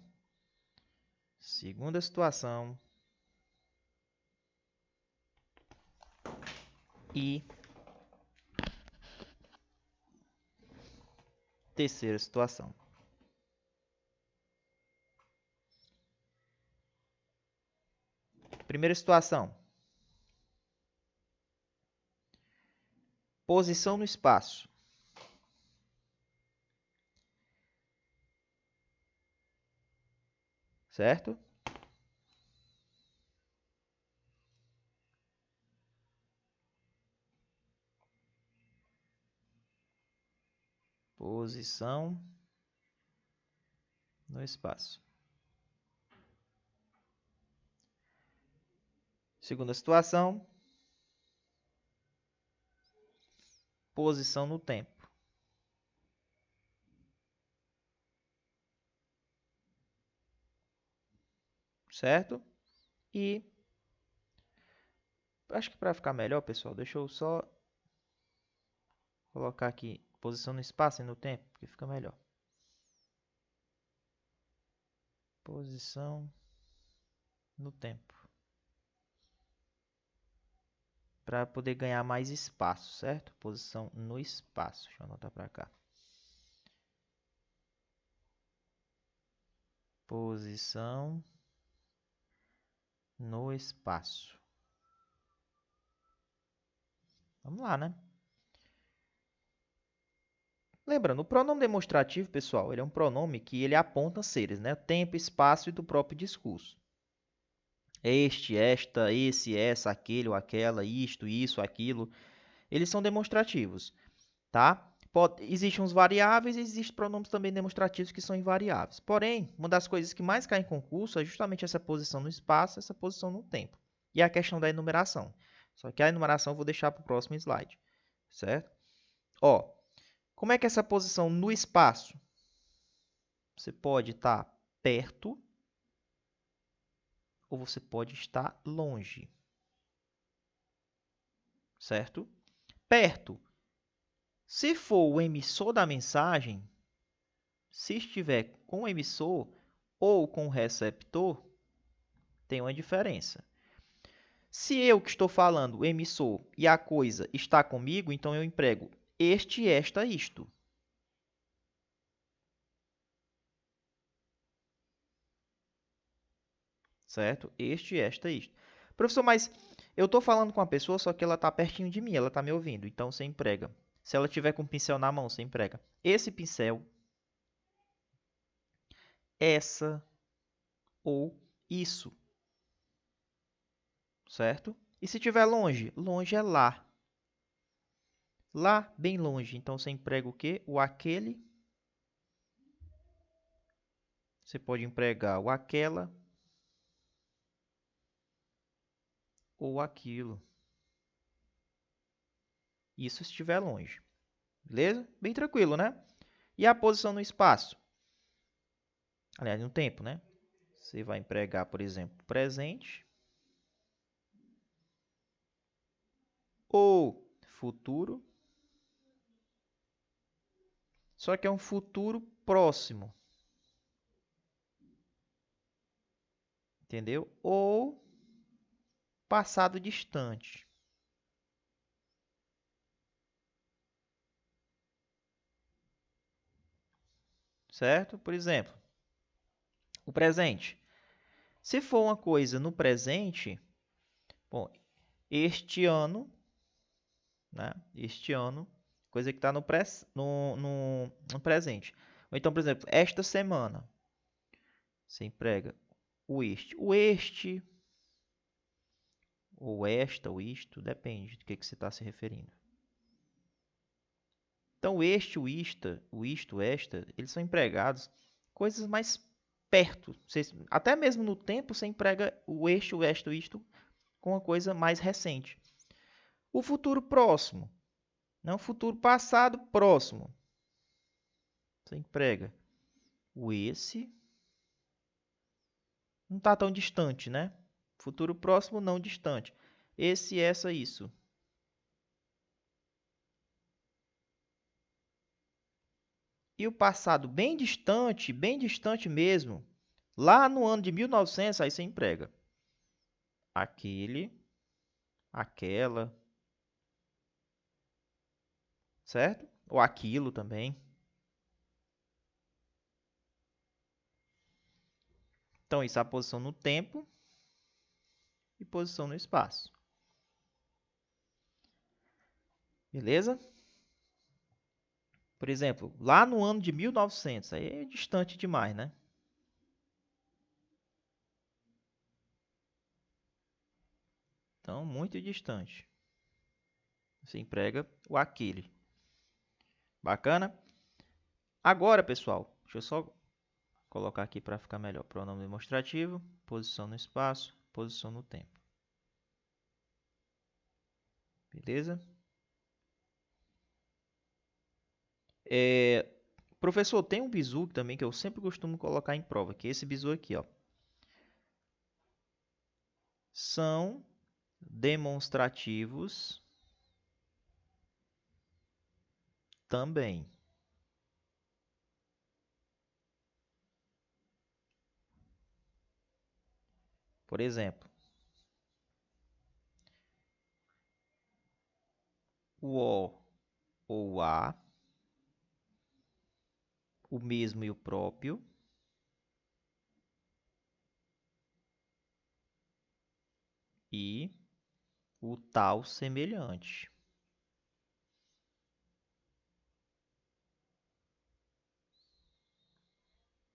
Segunda situação. E terceira situação. Primeira situação. Posição no espaço. Certo? Posição no espaço. Segunda situação. Posição no tempo. Certo? E acho que para ficar melhor, pessoal, deixa eu só colocar aqui posição no espaço e no tempo, que fica melhor. Posição no tempo. Para poder ganhar mais espaço, certo? Posição no espaço. Deixa eu anotar para cá. Posição no espaço. Vamos lá, né? Lembrando, o pronome demonstrativo, pessoal, ele é um pronome que ele aponta seres, né? Tempo, espaço e do próprio discurso. Este, esta, esse, essa, aquele ou aquela, isto, isso, aquilo. Eles são demonstrativos, tá? Existem uns variáveis e existem pronomes também demonstrativos que são invariáveis. Porém, uma das coisas que mais cai em concurso é justamente essa posição no espaço, essa posição no tempo. E a questão da enumeração. Só que a enumeração eu vou deixar para o próximo slide, certo? Ó, como é que é essa posição no espaço? Você pode estar perto ou você pode estar longe, certo? Perto. Se for o emissor da mensagem, se estiver com o emissor ou com o receptor, tem uma diferença. Se eu que estou falando, o emissor, e a coisa está comigo, então eu emprego este, esta, isto. Certo? Este, esta, isto. Professor, mas eu estou falando com a pessoa, só que ela está pertinho de mim, ela está me ouvindo. Então você emprega. Se ela tiver com o pincel na mão, você emprega esse pincel, essa ou isso. Certo? E se estiver longe? Longe é lá. Lá, bem longe. Então você emprega o quê? O aquele. Você pode empregar o aquela ou aquilo. Isso se estiver longe. Beleza? Bem tranquilo, né? E a posição no espaço? Aliás, no tempo, né? Você vai empregar, por exemplo, presente ou futuro. Só que é um futuro próximo. Entendeu? Ou passado distante. Certo? Por exemplo, o presente. Se for uma coisa no presente, bom, este ano, né? Este ano, coisa que está no presente. Ou então, por exemplo, esta semana, você emprega o este. O este, ou esta, ou isto, depende do que você está se referindo. Então, este, o isto, esta, eles são empregados coisas mais perto. Até mesmo no tempo, você emprega o este, o esta, o isto com uma coisa mais recente. O futuro próximo, não futuro passado próximo. Você emprega o esse, não está tão distante, né? Futuro próximo, não distante. Esse, essa, isso. E o passado bem distante mesmo, lá no ano de 1900, aí você emprega aquele, aquela, certo? Ou aquilo também. Então, isso é a posição no tempo e posição no espaço. Beleza? Por exemplo, lá no ano de 1900, aí é distante demais, né? Então, muito distante. Você emprega o aquele. Bacana? Agora, pessoal, deixa eu só colocar aqui para ficar melhor. Pronome demonstrativo, posição no espaço, posição no tempo. Beleza? Professor, tem um bizu também que eu sempre costumo colocar em prova, que é esse bizu aqui, ó. São demonstrativos também. Por exemplo, o O ou o A, o mesmo e o próprio, e o tal semelhante.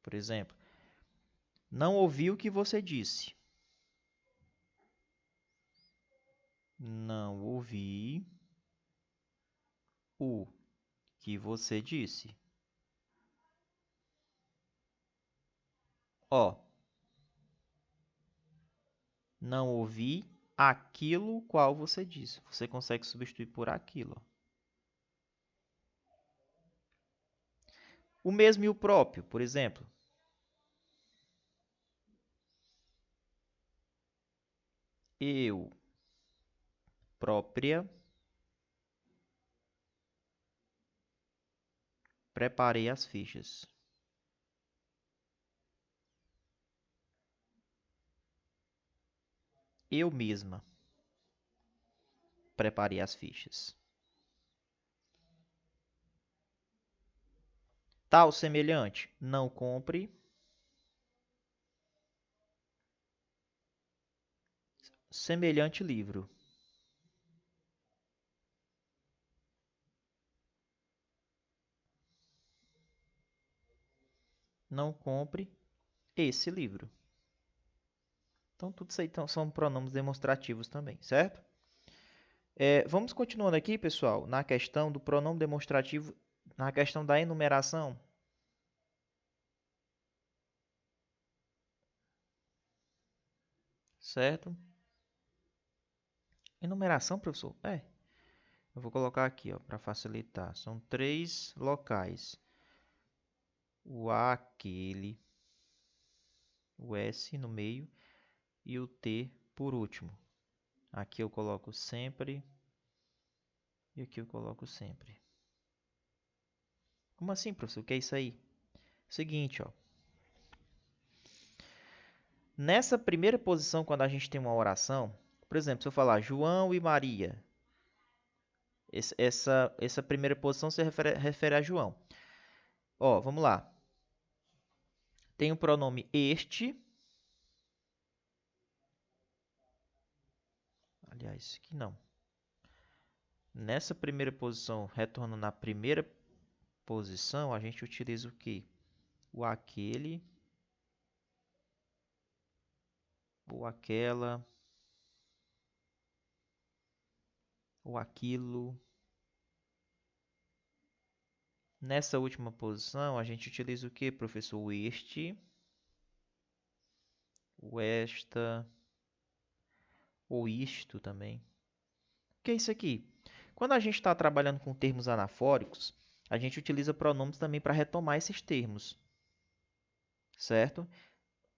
Por exemplo, não ouvi o que você disse. Não ouvi o que você disse. Ó, não ouvi aquilo qual você disse. Você consegue substituir por aquilo. O mesmo e o próprio, por exemplo. Eu, própria, preparei as fichas. Eu mesma preparei as fichas. Tal semelhante, não compre. Semelhante livro. Não compre esse livro. Então, tudo isso aí são pronomes demonstrativos também, certo? Vamos continuando aqui, pessoal, na questão do pronome demonstrativo, na questão da enumeração. Certo? Enumeração, professor? Eu vou colocar aqui, ó, para facilitar. São 3 locais. O aquele, o S no meio e o T por último. Aqui eu coloco sempre e aqui eu coloco sempre. Como assim, professor? O que é isso aí? Seguinte, ó. Nessa primeira posição, quando a gente tem uma oração, por exemplo, se eu falar João e Maria, essa primeira posição se refere a João. Ó, vamos lá. Tem o pronome este. Aliás, aqui não. Nessa primeira posição, retornando na primeira posição, a gente utiliza o quê? O aquele, ou aquela, ou aquilo. Nessa última posição, a gente utiliza o quê, professor? O este, o esta, ou isto também. O que é isso aqui? Quando a gente está trabalhando com termos anafóricos, a gente utiliza pronomes também para retomar esses termos, certo?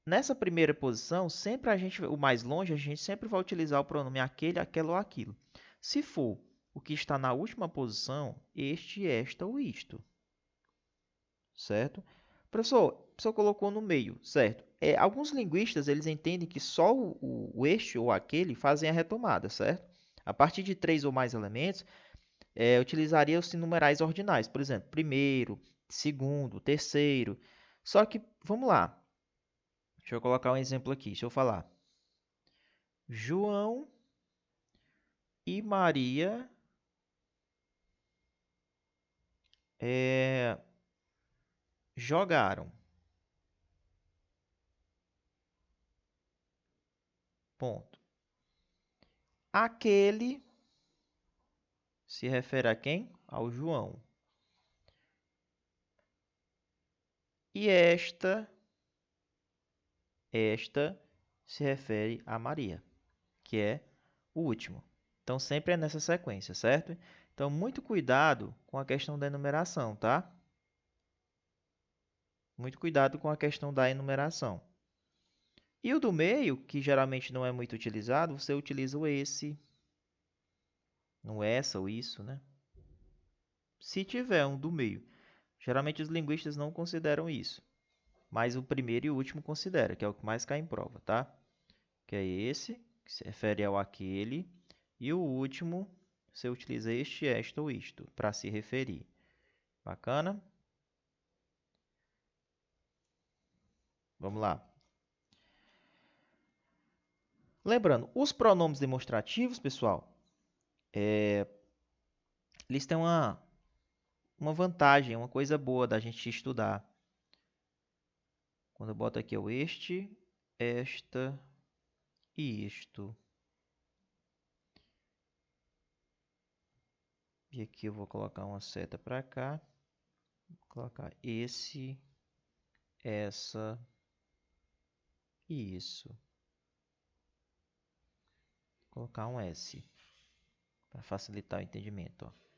Nessa primeira posição, sempre o mais longe, a gente sempre vai utilizar o pronome aquele, aquela ou aquilo. Se for o que está na última posição, este, esta ou isto, certo? O professor colocou no meio, certo? Alguns linguistas eles entendem que só o este ou aquele fazem a retomada, certo? A partir de 3 ou mais elementos, utilizaria os numerais ordinais, por exemplo, primeiro, segundo, terceiro. Só que, vamos lá, deixa eu colocar um exemplo aqui, deixa eu falar. João e Maria jogaram. Ponto. Aquele se refere a quem? Ao João. E esta se refere a Maria, que é o último. Então, sempre é nessa sequência, certo? Então, muito cuidado com a questão da enumeração, tá? Muito cuidado com a questão da enumeração. E o do meio, que geralmente não é muito utilizado, você utiliza o esse, no essa ou isso, né? Se tiver um do meio. Geralmente os linguistas não consideram isso, mas o primeiro e o último considera, que é o que mais cai em prova, tá? Que é esse, que se refere ao aquele, e o último, você utiliza este, esta ou isto, para se referir. Bacana? Vamos lá. Lembrando, os pronomes demonstrativos, pessoal, eles têm uma vantagem, uma coisa boa da gente estudar. Quando eu boto aqui é o este, esta e isto. E aqui eu vou colocar uma seta para cá. Vou colocar esse, essa e isso. Vou colocar um S para facilitar o entendimento. Ó.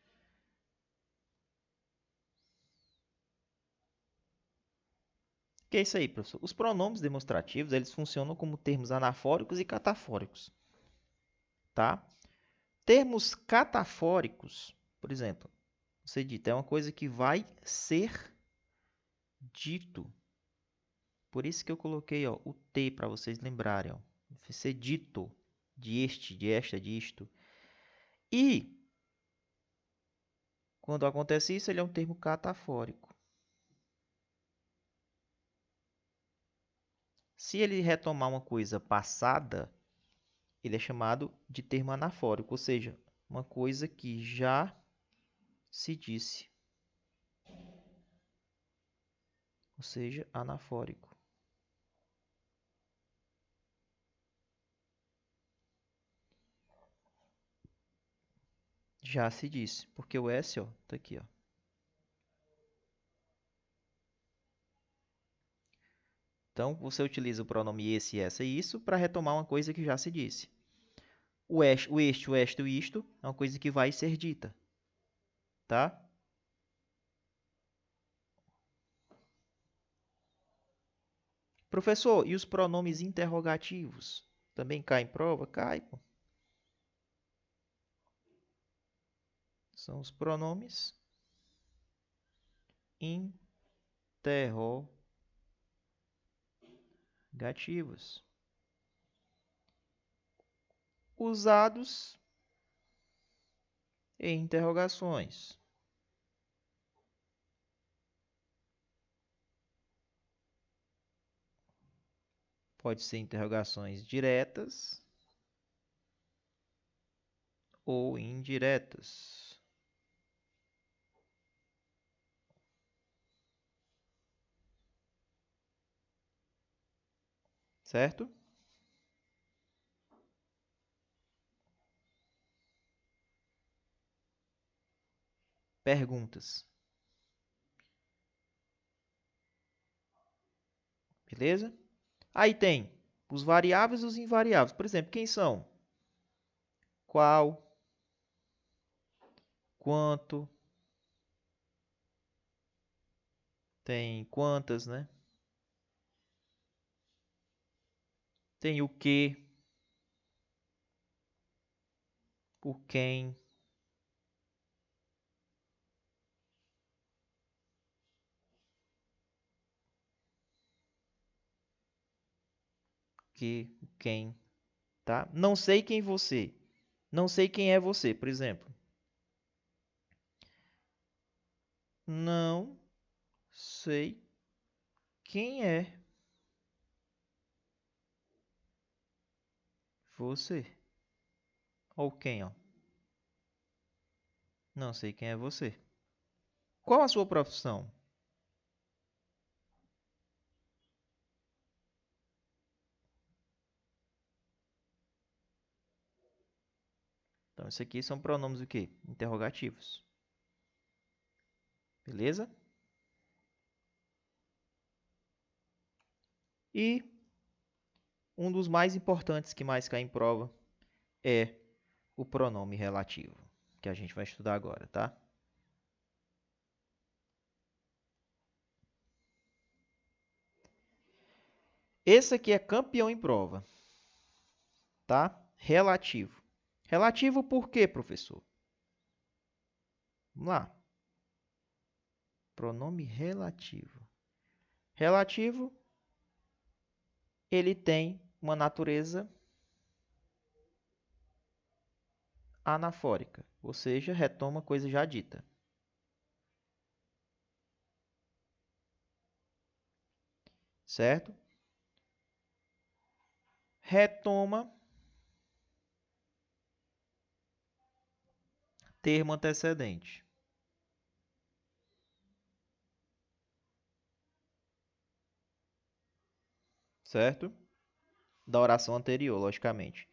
O que é isso aí, professor? Os pronomes demonstrativos, eles funcionam como termos anafóricos e catafóricos, tá? Termos catafóricos, por exemplo, você dita, é uma coisa que vai ser dito. Por isso que eu coloquei ó, o T para vocês lembrarem. Ó. Vai ser dito, de este, de esta, disto. E, quando acontece isso, ele é um termo catafórico. Se ele retomar uma coisa passada, ele é chamado de termo anafórico, ou seja, uma coisa que já se disse. Ou seja, anafórico. Já se disse, porque o S, ó, tá aqui, ó. Então, você utiliza o pronome esse, essa e isso para retomar uma coisa que já se disse. O este, o esta e o isto é uma coisa que vai ser dita, tá? Professor, e os pronomes interrogativos? Também cai em prova? Cai, pô. São os pronomes interrogativos. Usados em interrogações. Pode ser interrogações diretas ou indiretas. Certo? Perguntas. Beleza? Aí tem os variáveis e os invariáveis. Por exemplo, quem são? Qual? Quanto? Tem quantas, né? Tem o que, o quem, o quem, tá? Não sei quem você. Não sei quem é você, por exemplo. Não sei quem é você. Ou quem, ó. Não sei quem é você. Qual a sua profissão? Então, isso aqui são pronomes o quê? Interrogativos. Beleza? E um dos mais importantes que mais cai em prova é o pronome relativo, que a gente vai estudar agora, tá? Esse aqui é campeão em prova, tá? Relativo. Relativo por quê, professor? Vamos lá. Pronome relativo. Relativo, ele tem uma natureza anafórica, ou seja, retoma coisa já dita. Certo? Retoma termo antecedente. certo? Da oração anterior, logicamente.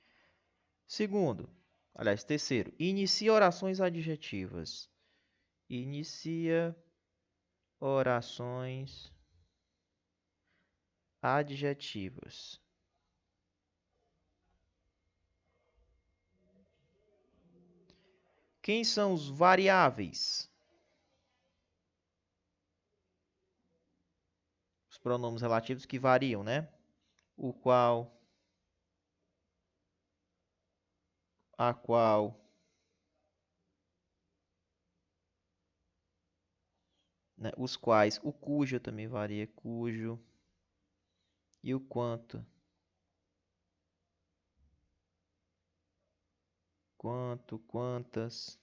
Segundo, aliás, terceiro, inicia orações adjetivas. Inicia orações adjetivas. Quem são os variáveis? Os pronomes relativos que variam, né? O qual, a qual, né? Os quais, o cujo também varia, cujo, e o quanto, quanto, quantas.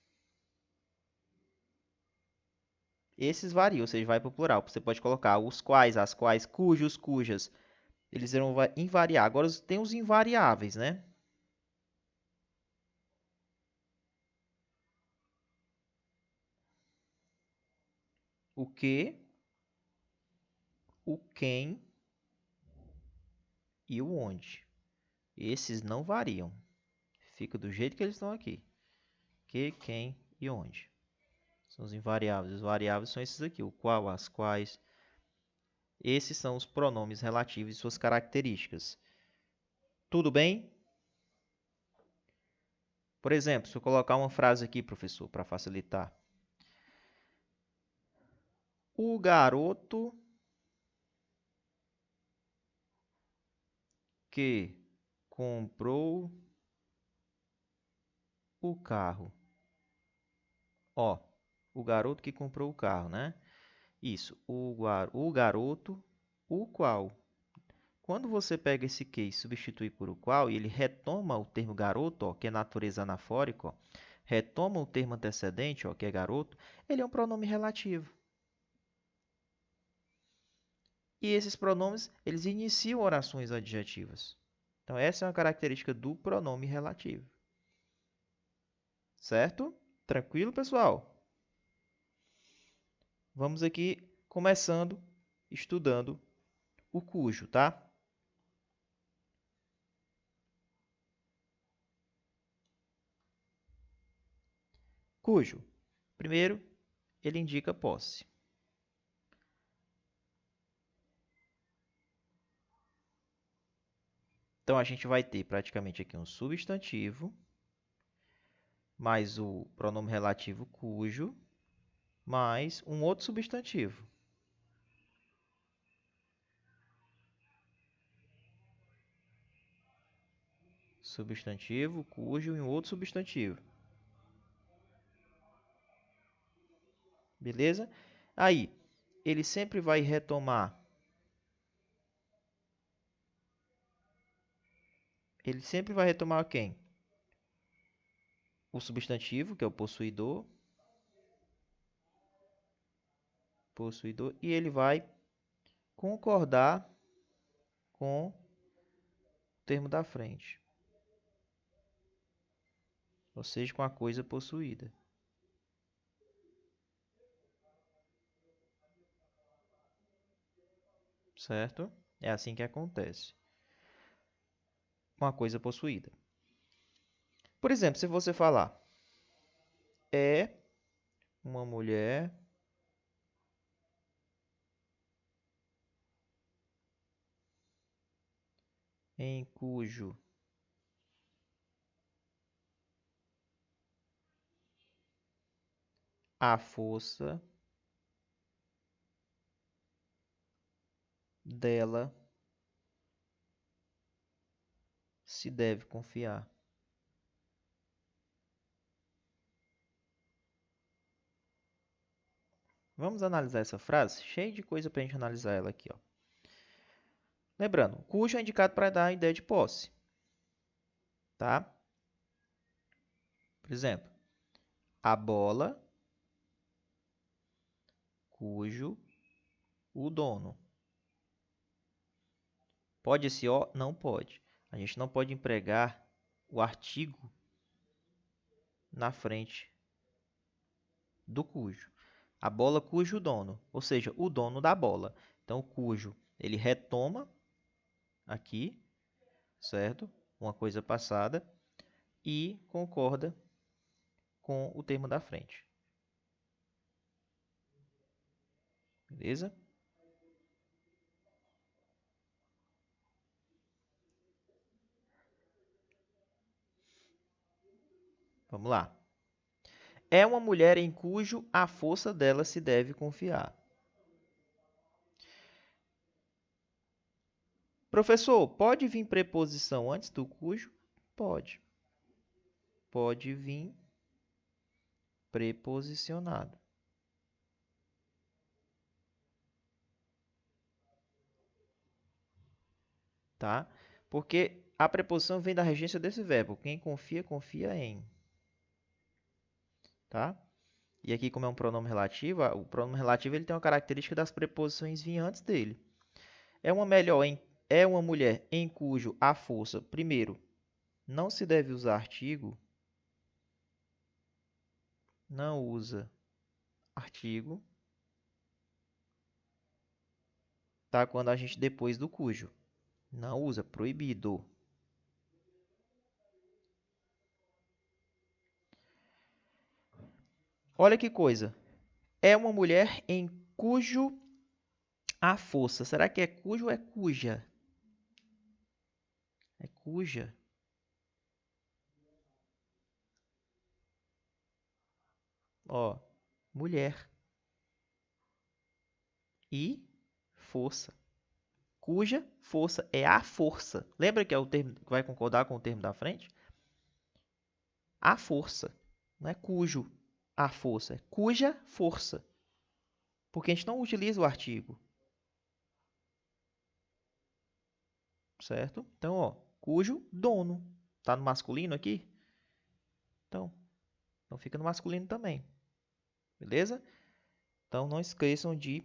Esses variam, ou seja, vai para o plural. Você pode colocar os quais, as quais, cujos, cujas. Eles irão invariar. Agora tem os invariáveis, né? O que, o quem e o onde. Esses não variam. Fica do jeito que eles estão aqui. Que, quem e onde. São os invariáveis. Os variáveis são esses aqui. O qual, as quais. Esses são os pronomes relativos e suas características. Tudo bem? Por exemplo, se eu colocar uma frase aqui, professor, para facilitar. O garoto que comprou o carro. Ó, o garoto que comprou o carro, né? Isso, o garoto, o qual. Quando você pega esse que e substitui por o qual, e ele retoma o termo garoto, ó, que é natureza anafórica, ó, retoma o termo antecedente, ó, que é garoto, ele é um pronome relativo. E esses pronomes, eles iniciam orações adjetivas. Então, essa é uma característica do pronome relativo. Certo? Tranquilo, pessoal? Vamos aqui começando estudando o cujo, tá? Cujo, primeiro, ele indica posse. Então, a gente vai ter praticamente aqui um substantivo, mais o pronome relativo cujo, mais um outro substantivo. Substantivo, cujo e um outro substantivo. Beleza? Aí, ele sempre vai retomar. Ele sempre vai retomar quem? O substantivo, que é o possuidor. Possuidor. E ele vai concordar com o termo da frente. Ou seja, com a coisa possuída. Certo? É assim que acontece. Com a coisa possuída. Por exemplo, se você falar é uma mulher em cujo a força dela se deve confiar. Vamos analisar essa frase? Cheia de coisa para a gente analisar ela aqui, ó. Lembrando, cujo é indicado para dar a ideia de posse, tá? Por exemplo, a bola cujo o dono. Pode esse ó? Não pode. A gente não pode empregar o artigo na frente do cujo. A bola cujo dono, ou seja, o dono da bola. Então, o cujo, ele retoma aqui, certo? Uma coisa passada e concorda com o termo da frente. Beleza? Vamos lá. É uma mulher em cujo a força dela se deve confiar. Professor, pode vir preposição antes do cujo? Pode. Pode vir preposicionado. Tá? Porque a preposição vem da regência desse verbo. Quem confia, confia em. Tá? E aqui, como é um pronome relativo, o pronome relativo ele tem uma característica das preposições vir antes dele. É uma mulher em cujo a força, primeiro, não se deve usar artigo, não usa artigo, tá? Quando a gente depois do cujo. Não usa, proibido. Olha que coisa. É uma mulher em cujo a força. Será que é cujo ou é cuja? É cuja. Ó, mulher. E força. Cuja força é a força. Lembra que é o termo que vai concordar com o termo da frente? A força. Não é cujo a força, é cuja força. Porque a gente não utiliza o artigo. Certo? Então, ó, cujo dono. Tá no masculino aqui? Então fica no masculino também. Beleza? Então não esqueçam de.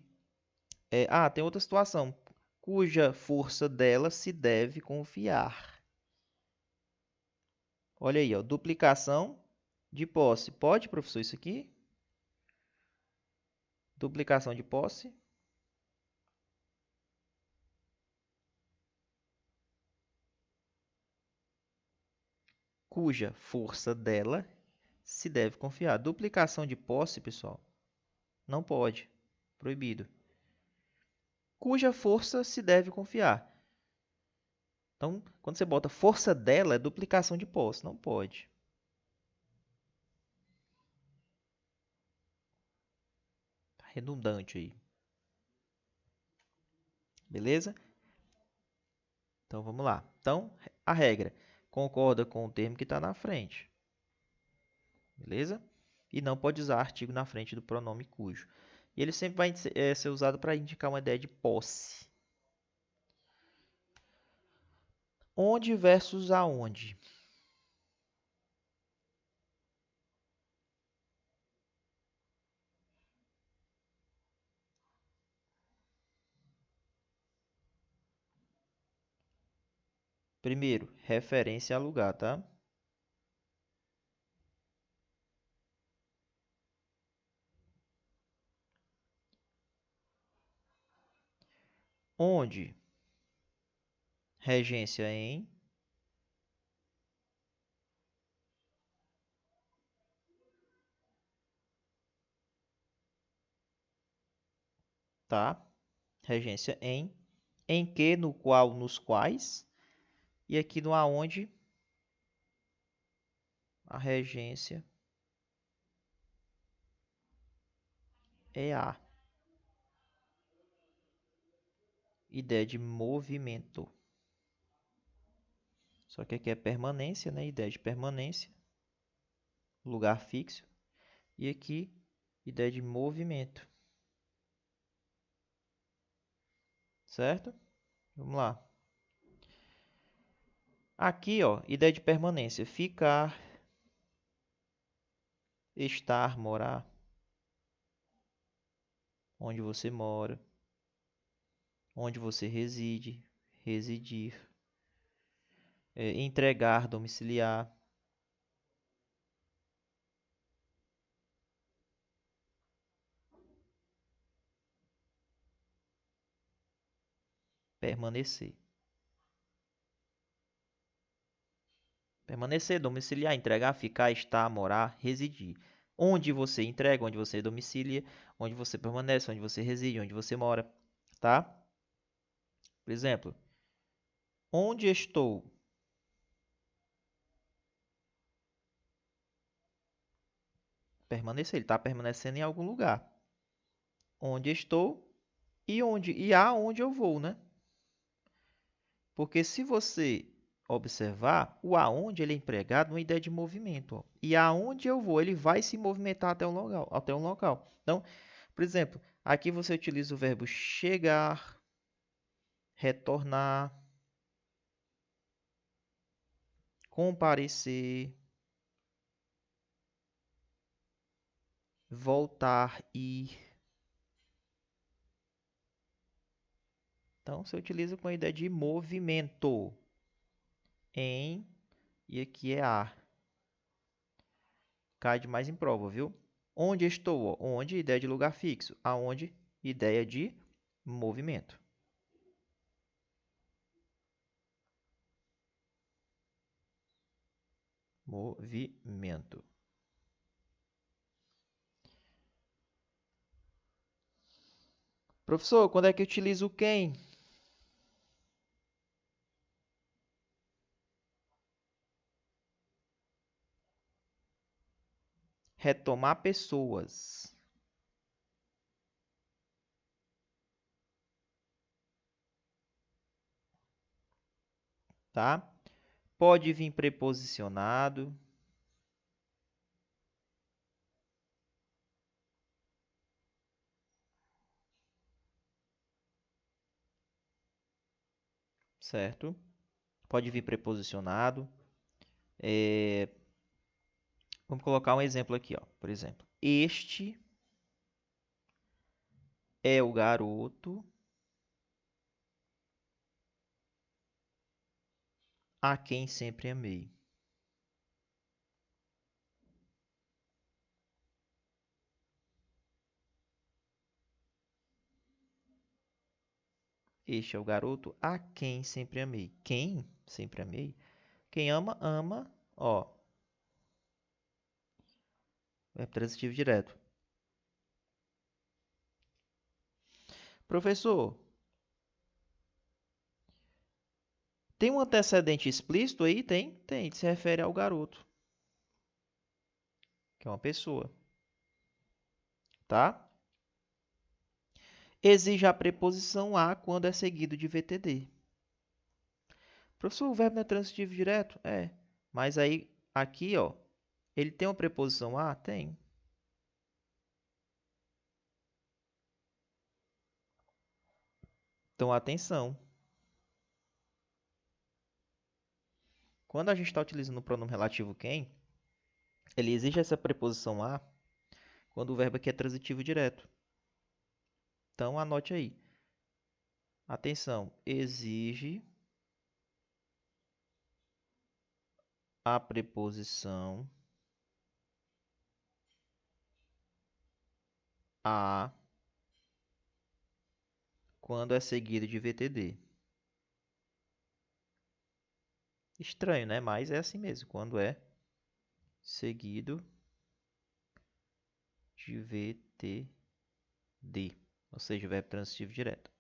Tem outra situação. Cuja força dela se deve confiar. Olha aí, ó, duplicação de posse. Pode, professor, isso aqui? Duplicação de posse. Cuja força dela se deve confiar. Duplicação de posse, pessoal, não pode. Proibido. Cuja força se deve confiar. Então, quando você bota força dela, é duplicação de posse. Não pode. Tá redundante aí. Beleza? Então, vamos lá. Então, a regra concorda com o termo que está na frente. Beleza? E não pode usar artigo na frente do pronome cujo. E ele sempre vai ser usado para indicar uma ideia de posse. Onde versus aonde? Primeiro, referência a lugar, tá? Onde? Regência em. Tá? Regência em. Em que, no qual, nos quais. E aqui no aonde, a regência é a. Ideia de movimento. Só que aqui é permanência, né? Ideia de permanência. Lugar fixo. E aqui, ideia de movimento. Certo? Vamos lá. Aqui, ó, ideia de permanência. Ficar, estar, morar. Onde você mora. Onde você reside, residir. Entregar, domiciliar. Permanecer. Permanecer, domiciliar, entregar, ficar, estar, morar, residir. Onde você entrega, onde você domicilia, onde você permanece, onde você reside, onde você mora, tá? Por exemplo, onde estou? Permanecer, ele está permanecendo em algum lugar. Onde estou e aonde eu vou, né? Porque se você observar, o aonde ele é empregado numa ideia de movimento, ó. E aonde eu vou, ele vai se movimentar até um local, até um local. Então, por exemplo, aqui você utiliza o verbo chegar, retornar, comparecer, voltar, ir. Então, você utiliza com a ideia de movimento. Em, e aqui é a. Cai demais em prova, viu? Onde estou? Onde, ideia de lugar fixo. Aonde, ideia de movimento. Movimento. Professor, quando é que eu utilizo o quem? Retomar pessoas. Tá? Pode vir preposicionado. Certo? Pode vir preposicionado. Vamos colocar um exemplo aqui, ó. Por exemplo, este é o garoto a quem sempre amei. Este é o garoto a quem sempre amei. Quem sempre amei? Quem ama, ama, ó. É transitivo direto. Professor, tem um antecedente explícito aí? Tem? Tem. Se refere ao garoto, que é uma pessoa. Tá? Exige a preposição a quando é seguido de VTD. Professor, o verbo não é transitivo direto? É. Mas aí, aqui, ó, ele tem uma preposição a? Tem. Então, atenção. Quando a gente está utilizando o pronome relativo quem, ele exige essa preposição a quando o verbo aqui é transitivo direto. Então, anote aí. Atenção, exige a preposição a quando é seguido de VTD. Estranho, né? Mas é assim mesmo, quando é seguido de VTD, ou seja, o verbo transitivo direto.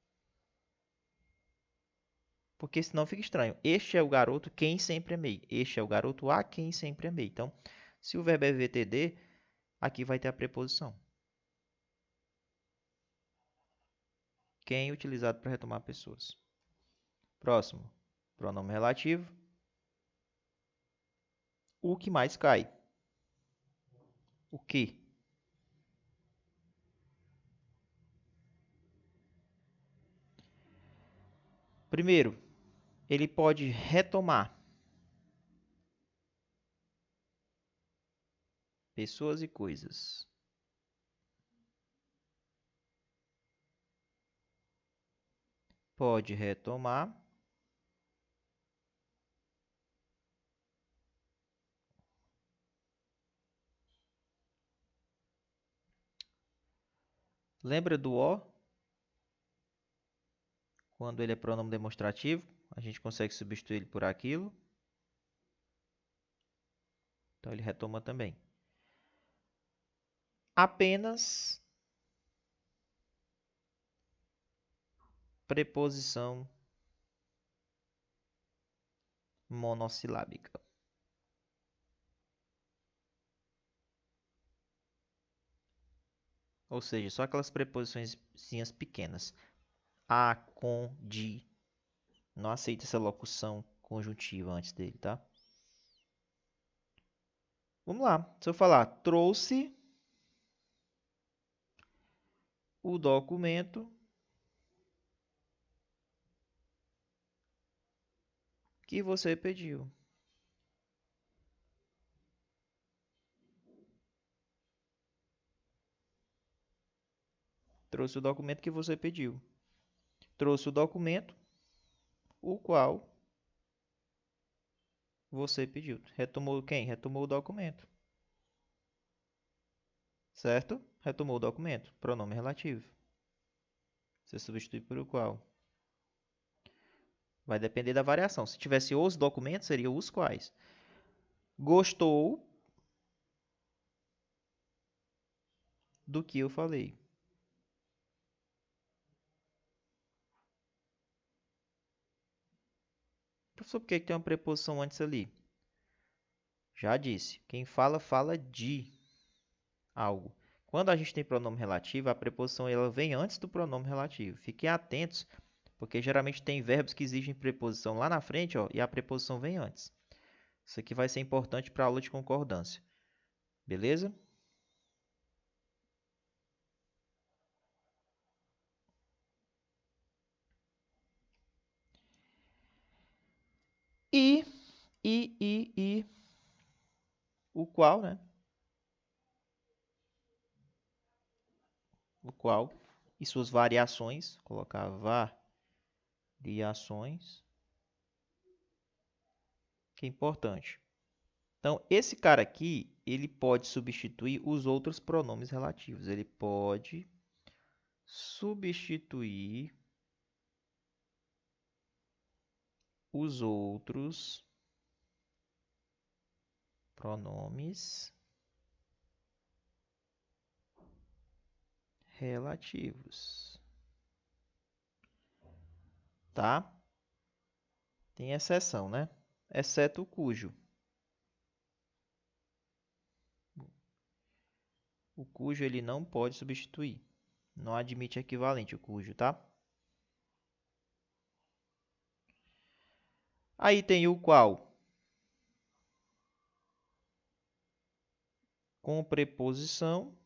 Porque senão fica estranho. Este é o garoto quem sempre amei. Este é o garoto a quem sempre amei. Então, se o verbo é VTD, aqui vai ter a preposição. Quem utilizado para retomar pessoas. Próximo, pronome relativo. O que mais cai? O que? Primeiro, ele pode retomar pessoas e coisas. Pode retomar lembra do o? Quando ele é pronome demonstrativo, a gente consegue substituir ele por aquilo. Então, ele retoma também. Apenas preposição monossilábica. Ou seja, só aquelas preposições pequenas. A, com, de. Não aceita essa locução conjuntiva antes dele, tá? Vamos lá. Se eu falar trouxe o documento que você pediu. Trouxe o documento que você pediu. Trouxe o documento o qual você pediu. Retomou quem? Retomou o documento. Certo? Retomou o documento. Pronome relativo. Você substitui por o qual. Vai depender da variação. Se tivesse os documentos, seria os quais. Gostou do que eu falei. Professor, por que tem uma preposição antes ali? Já disse. Quem fala, fala de algo. Quando a gente tem pronome relativo, a preposição ela vem antes do pronome relativo. Fiquem atentos, porque geralmente tem verbos que exigem preposição lá na frente, ó, e a preposição vem antes. Isso aqui vai ser importante para a aula de concordância. Beleza? E o qual, né? O qual e suas variações, colocar variações, que é importante. Então, esse cara aqui, ele pode substituir os outros pronomes relativos. Ele pode substituir os outros pronomes relativos. Tá? Tem exceção, né? Exceto o cujo. O cujo ele não pode substituir. Não admite equivalente o cujo, tá? Aí tem o qual com preposição,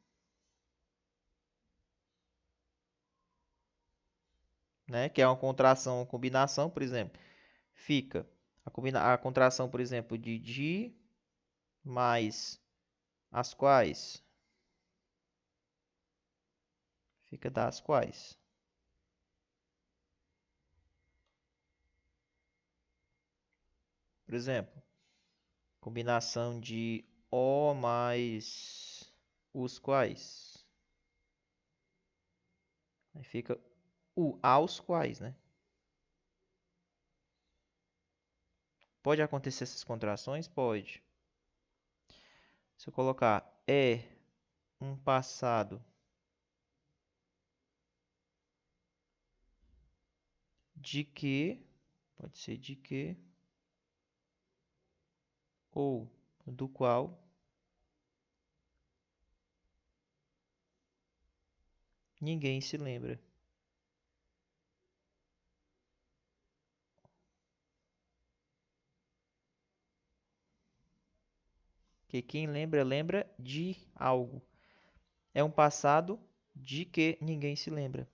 né? Que é uma contração ou combinação, por exemplo. Fica a contração, por exemplo, de mais as quais. Fica das quais. Por exemplo, combinação de o mais os quais. Aí fica o aos quais, né? Pode acontecer essas contrações? Pode. Se eu colocar é um passado de que, pode ser de que, ou do qual ninguém se lembra. Que quem lembra, lembra de algo. É um passado de que ninguém se lembra.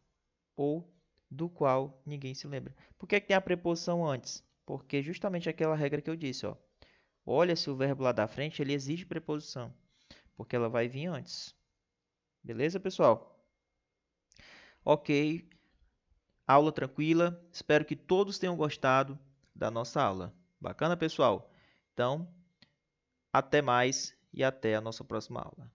Ou do qual ninguém se lembra. Por que tem a preposição antes? Porque justamente aquela regra que eu disse, ó. Olha se o verbo lá da frente, ele exige preposição. Porque ela vai vir antes. Beleza, pessoal? Ok. Aula tranquila. Espero que todos tenham gostado da nossa aula. Bacana, pessoal? Então, até mais e até a nossa próxima aula.